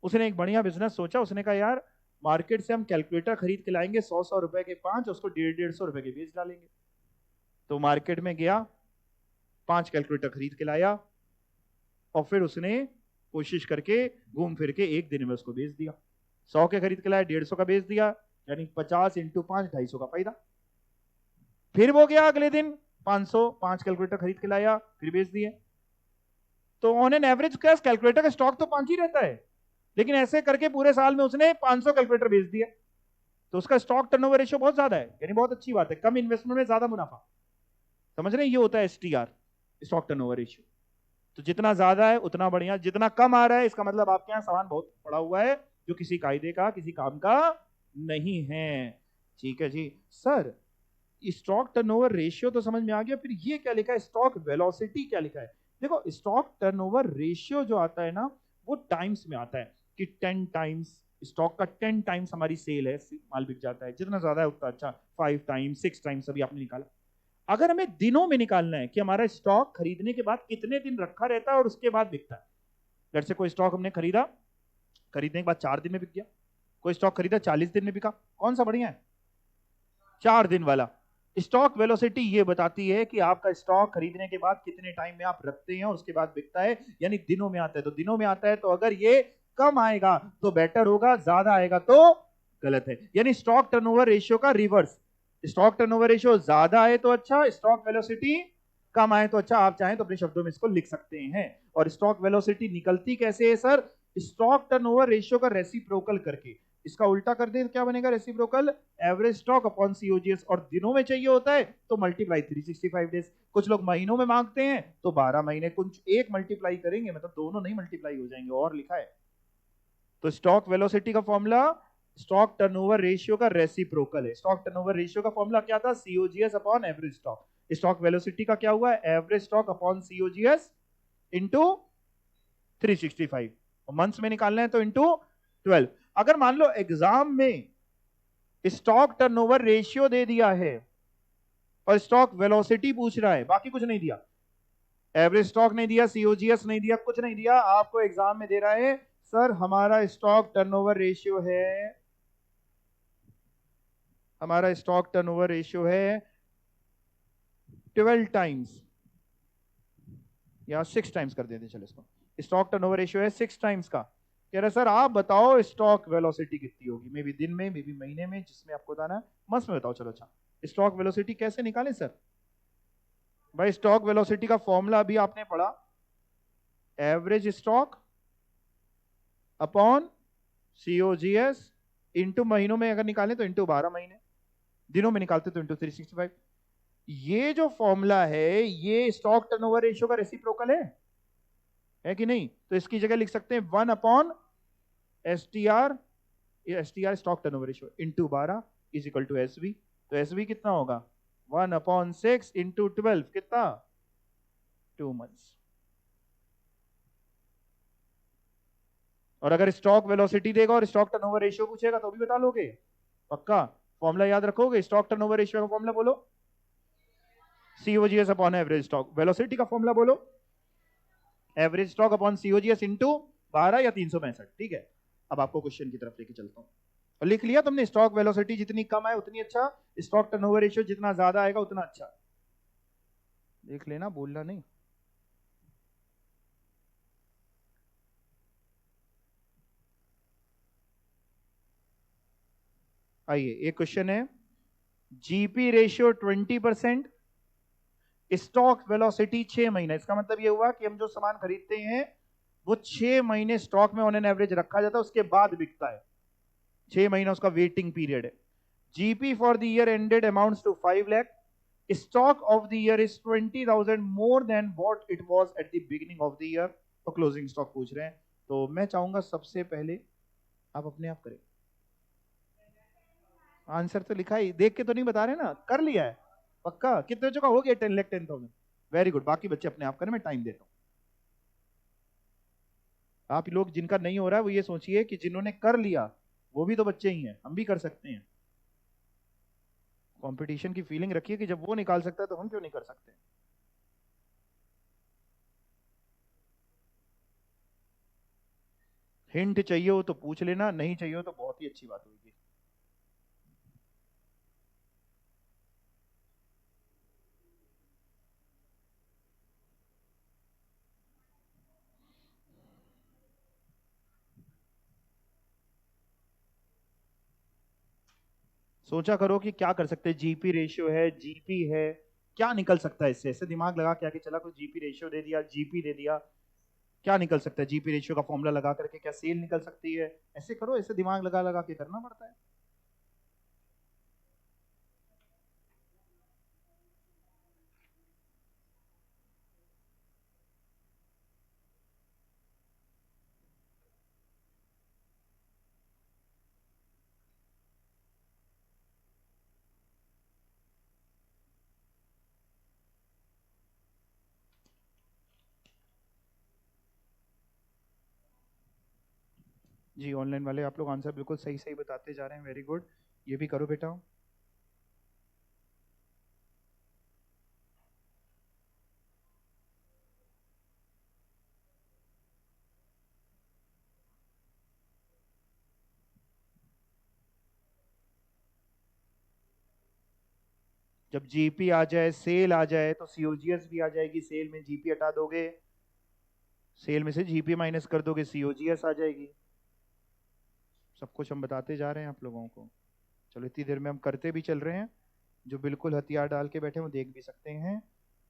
उसने एक बढ़िया बिजनेस सोचा, उसने कहा यार मार्केट से हम कैलकुलेटर खरीद के लाएंगे 100-100 रुपए के 5, उसको 150-150 रुपए के बेच डालेंगे। तो मार्केट में गया, 5 कैलकुलेटर खरीद के लाया, और फिर उसने कोशिश करके घूम फिर के एक दिन में उसको बेच दिया। 100 के खरीद के लाया, 150 का बेच दिया, यानी 50 × 5 250 का फायदा। फिर वो गया अगले दिन 505 कैलकुलेटर खरीद के लाया, फिर बेच दिए। तो ऑन एन एवरेज कैलकुलेटर का स्टॉक तो 5 ही रहता है, लेकिन ऐसे करके पूरे साल में उसने 500 कैलकुलेटर बेच दिए। तो उसका स्टॉक टर्नओवर रेशियो बहुत ज्यादा है, यानी बहुत अच्छी बात है, कम इन्वेस्टमेंट में ज्यादा मुनाफा। समझ रहे हैं, ये होता है एसटीआर, स्टॉक टर्नओवर रेशियो। तो जितना ज्यादा है उतना बढ़िया, जितना कम आ रहा है इसका मतलब आपके यहाँ सामान बहुत पड़ा हुआ है जो किसी कायदे का किसी काम का नहीं है। ठीक है जी सर, स्टॉक टर्नओवर रेशियो तो समझ में आ गया, फिर ये क्या लिखा है, स्टॉक वेलोसिटी क्या लिखा है? देखो स्टॉक टर्नओवर रेशियो जो आता है ना वो टाइम्स में आता है कि 10 टाइम्स, स्टॉक का 10 टाइम्स हमारी सेल है, माल बिक जाता है, जितना ज्यादा है उतना अच्छा, 5 टाइम्स 6 टाइम्स अभी आपने निकाला। अगर हमें दिनों में निकालना है कि हमारा स्टॉक खरीदने के बाद कितने दिन रखा रहता है और उसके बाद बिकता है, जैसे कोई स्टॉक हमने खरीदा, खरीदने के बाद 4 दिन में बिक गया, कोई स्टॉक खरीदा 40 दिन में बिका, कौन सा बढ़िया है? 4 दिन वाला। स्टॉक वेलोसिटी ये बताती है कि आपका स्टॉक खरीदने के बाद कितने टाइम में आप रखते हैं और उसके बाद बिकता है, यानी दिनों में आता है। तो दिनों में आता है तो अगर ये कम आएगा तो बेटर होगा, ज्यादा आएगा तो गलत है, यानी स्टॉक टर्नओवर रेशियो का रिवर्स। स्टॉक टर्नओवर रेशियो ज्यादा आए तो अच्छा, स्टॉक वेलोसिटी कम आए तो अच्छा। आप चाहें तो अपने शब्दों में इसको लिख सकते हैं। और स्टॉक वेलोसिटी निकलती कैसे है सर? स्टॉक टर्नओवर रेशियो का रेसिप्रोकल करके। इसका उल्टा कर दे तो क्या बनेगा? Reciprocal average stock upon COGS. और दिनों में चाहिए होता है तो मल्टीप्लाई 365 डेज। कुछ लोग महीनों में मांगते हैं तो 12 महीने, कुछ एक मल्टीप्लाई करेंगे, मतलब दोनों नहीं मल्टीप्लाई हो जाएंगे, और लिखा है। तो स्टॉक वेलोसिटी का फॉर्मूला स्टॉक टर्नओवर रेशियो का रेसिप्रोकल है। स्टॉक टर्नओवर रेशियो का फॉर्मूला क्या था? COGS upon average stock. Stock velocity का क्या हुआ? Average stock upon COGS into 365, और मंथ्स में निकालना है तो इंटू 12। अगर मान लो एग्जाम में स्टॉक टर्नओवर रेशियो दे दिया है और स्टॉक वेलोसिटी पूछ रहा है, बाकी कुछ नहीं दिया, एवरेज स्टॉक नहीं दिया, सीओजीएस नहीं दिया, कुछ नहीं दिया, आपको एग्जाम में दे रहा है सर हमारा स्टॉक टर्नओवर रेशियो है, हमारा स्टॉक टर्नओवर रेशियो है 12 टाइम्स, या 6 टाइम्स कर देते चलो इसको, स्टॉक टर्नओवर रेशियो है 6 टाइम्स का। कह रहे सर आप बताओ स्टॉक वेलोसिटी कितनी होगी, मे बी दिन में, मे बी महीने में, जिसमें आपको बताना है, मंथ में बताओ। चलो अच्छा, स्टॉक वेलोसिटी कैसे निकालें सर? भाई स्टॉक वेलोसिटी का फॉर्मूला अभी आपने पढ़ा, average stock upon COGS into महीनों में अगर निकालें तो इंटू 12 महीने, दिनों में निकालते तो इंटू 365। ये जो फॉर्मूला है ये स्टॉक टर्नओवर रेशियो का रेसिप्रोकल है कि नहीं? तो इसकी जगह लिख सकते हैं 1 upon S T R, S T R stock turnover ratio into 12 is equal to S V. तो एस वी कितना होगा? 1/6 इंटू 12, कितना? 2 मंथ्स। और अगर स्टॉक वेलोसिटी देगा और स्टॉक टर्नओवर रेशियो पूछेगा तो भी बता लोगे? पक्का? फॉर्मूला याद रखोगे? स्टॉक टर्नओवर रेशियो का फॉर्मूला बोलो, COGS upon average stock. Velocity का फॉर्मूला बोलो, average stock upon COGS into 12 या 365। ठीक है, अब आपको क्वेश्चन की तरफ लेके चलता हूं। और लिख लिया तुमने? स्टॉक वेलोसिटी जितनी कम है उतनी अच्छा, स्टॉक टर्नओवर रेशियो जितना ज्यादा आएगा उतना अच्छा। देख लेना, बोलना नहीं। आइए, एक क्वेश्चन है, जीपी रेशियो 20%, स्टॉक वेलोसिटी 6 महीने। इसका मतलब ये हुआ कि हम जो सामान खरीदते हैं वो 6 महीने स्टॉक में ऑन एन एवरेज रखा जाता है, उसके बाद बिकता है। 6 महीना उसका वेटिंग पीरियड है। GP for the year ended amounts to 5 lakh, stock of the year is 20,000 more than what it was at the beginning of the year. तो क्लोजिंग स्टॉक पूछ रहे हैं, तो मैं चाहूंगा सबसे पहले आप अपने आप करें। आंसर तो लिखा ही, देख के तो नहीं बता रहे ना, कर लिया है? पक्का? कितने बच्चों का हो गया 10,10,000? वेरी गुड, बाकी बच्चे अपने आप करें, मैं टाइम देता हूं। आप लोग जिनका नहीं हो रहा है वो ये सोचिए कि जिन्होंने कर लिया वो भी तो बच्चे ही हैं, हम भी कर सकते हैं। कंपटीशन की फीलिंग रखिए कि जब वो निकाल सकता है तो हम क्यों नहीं कर सकते। हिंट चाहिए हो तो पूछ लेना, नहीं चाहिए हो तो बहुत ही अच्छी बात होगी। सोचा करो कि क्या कर सकते हैं, जीपी रेशियो है, जीपी है, क्या निकल सकता है इससे? ऐसे दिमाग लगा के आगे चला, कोई जीपी रेशियो दे दिया, जीपी दे दिया, क्या निकल सकता है? जीपी रेशियो का फॉर्मूला लगा करके क्या सेल निकल सकती है? ऐसे करो, ऐसे दिमाग लगा लगा के करना पड़ता है। जी ऑनलाइन वाले आप लोग आंसर बिल्कुल सही सही बताते जा रहे हैं, वेरी गुड। ये भी करो बेटा। जब जीपी आ जाए, सेल आ जाए, तो सीओजीएस भी आ जाएगी। सेल में जीपी हटा दोगे, सेल में से जीपी माइनस कर दोगे, सीओजीएस आ जाएगी। सब कुछ हम बताते जा रहे हैं आप लोगों को। चलो इतनी देर में हम करते भी चल रहे हैं। जो बिल्कुल हथियार डाल के बैठे हैं वो देख भी सकते हैं।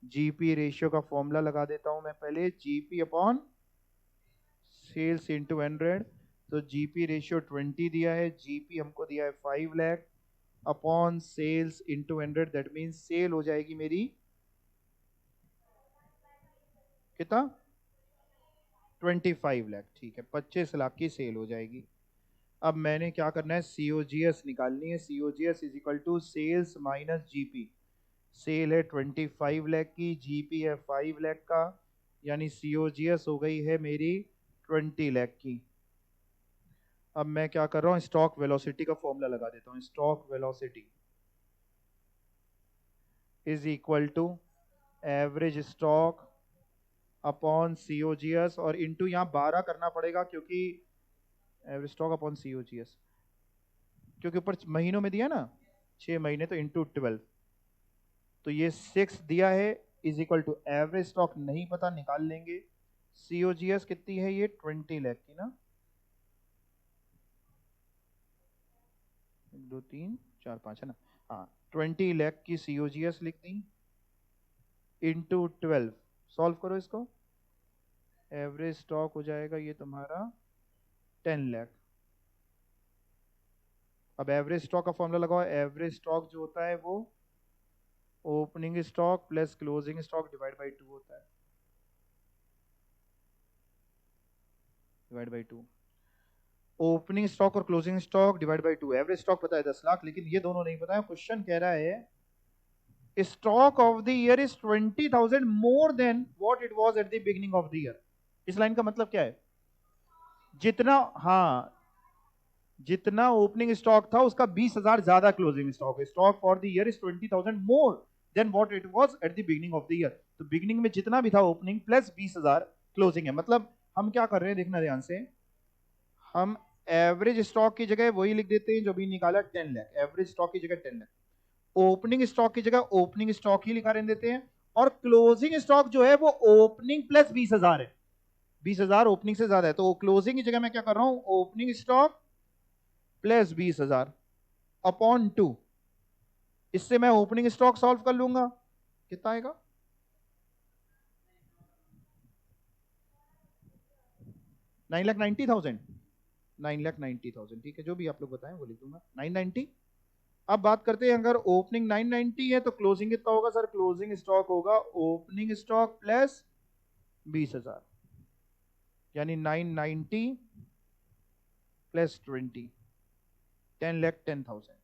जीपी रेशियो का फॉर्मूला लगा देता हूं मैं पहले, जीपी अपॉन सेल्स इंटू 100। तो जीपी रेशियो 20 दिया है, जीपी हमको दिया है 5 lakh, upon sales into 100, that mean sale हो जाएगी मेरी कितना, 25 लाख। ठीक है, 25 लाख की सेल हो जाएगी। अब मैंने क्या करना है, सीओजीएस निकालनी है। COGS is equal to sales minus GP. Sale है 25 लाख की, जीपी है 5 लाख का, यानी सीओजीएस हो गई है मेरी 20 लाख की। अब मैं क्या कर रहा हूँ, स्टॉक वेलोसिटी का फॉर्मूला लगा देता हूँ। Stock velocity is equal to average stock upon COGS, और इंटू यहाँ 12 करना पड़ेगा क्योंकि एवरेज स्टॉक अपॉन सीओजीएस, क्योंकि ऊपर महीनों में दिया ना, 6 महीने, तो इंटू 12। तो ये 6 दिया है, is equal to average stock नहीं पता, निकाल लेंगे। सीओजीएस कितनी है, ये 20 लाख की ना, 1 2 3 4 5 है ना, हाँ 20 लाख की सीओजीएस लिख दी, इंटू 12। सॉल्व करो इसको, एवरेज स्टॉक हो जाएगा ये तुम्हारा 10 लाख। अब एवरेज स्टॉक का फॉर्मूला लगाओ। एवरेज स्टॉक जो होता है वो opening stock plus closing stock divide by 2 होता है, डिवाइड बाई 2। ओपनिंग स्टॉक और closing stock divide by 2। Average stock पता है 10 लाख, लेकिन ये दोनों नहीं पता है। क्वेश्चन कह रहा है stock of the year is 20,000 more than what it was at the beginning of the year. इस लाइन का मतलब क्या है, जितना, हाँ, जितना ओपनिंग स्टॉक था उसका 20,000 ज्यादा क्लोजिंग स्टॉक है। Stock for the year is 20,000 more than what it was at the beginning of the year. तो बिगिनिंग में जितना भी था ओपनिंग प्लस 20,000 क्लोजिंग है। मतलब हम क्या कर रहे हैं, देखना ध्यान से, हम एवरेज स्टॉक की जगह वही लिख देते हैं जो भी निकाला, 10 लाख। एवरेज स्टॉक की जगह 10 लाख, ओपनिंग स्टॉक की जगह ओपनिंग स्टॉक ही लिखा रहने देते हैं, और क्लोजिंग स्टॉक जो है वो ओपनिंग प्लस 20,000 है। 20,000 ओपनिंग से ज्यादा है, तो क्लोजिंग की जगह मैं क्या कर रहा हूं, ओपनिंग स्टॉक प्लस 20,000 अपॉन 2। इससे मैं ओपनिंग स्टॉक सॉल्व कर लूंगा, कितना आएगा, 9,90,000। 9,90,000, ठीक है, जो भी आप लोग बताएं वो लिख दूंगा, 990। अब बात करते हैं, अगर ओपनिंग 990 है तो क्लोजिंग कितना होगा सर, क्लोजिंग स्टॉक होगा ओपनिंग स्टॉक प्लस 20,000, यानी 990 प्लस 20, 10,10,000।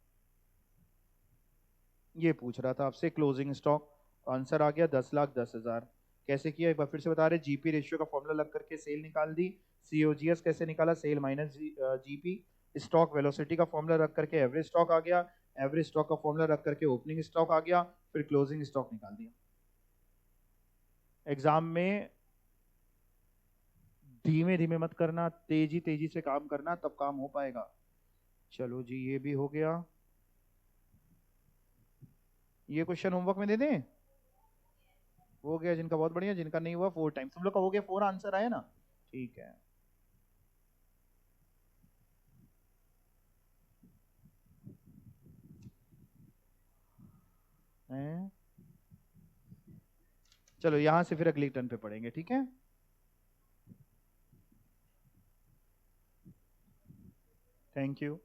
ये पूछ रहा था आपसे क्लोजिंग स्टॉक। आंसर आ गया 10,10,000। कैसे किया एक बार फिर से बता रहे, जीपी रेशियो का फॉर्मूला लग करके सेल निकाल दी। सीओजीएस कैसे निकाला, sale minus GP. Stock velocity का फॉर्मूला रख करके एवरेज स्टॉक आ गया, एवरेज स्टॉक का फॉर्मूला रख करके ओपनिंग स्टॉक आ गया, फिर क्लोजिंग स्टॉक निकाल दिया। एग्जाम में धीमे धीमे मत करना, तेजी तेजी से काम करना, तब काम हो पाएगा। चलो जी, ये भी हो गया। ये क्वेश्चन होमवर्क में दे दें, हो गया जिनका बहुत बढ़िया, जिनका नहीं हुआ 4 टाइम्स। तुम लोग का हो गया 4 आंसर आया ना, ठीक है। हैं? चलो यहां से फिर अगली टर्न पे पढ़ेंगे, ठीक है। Thank you.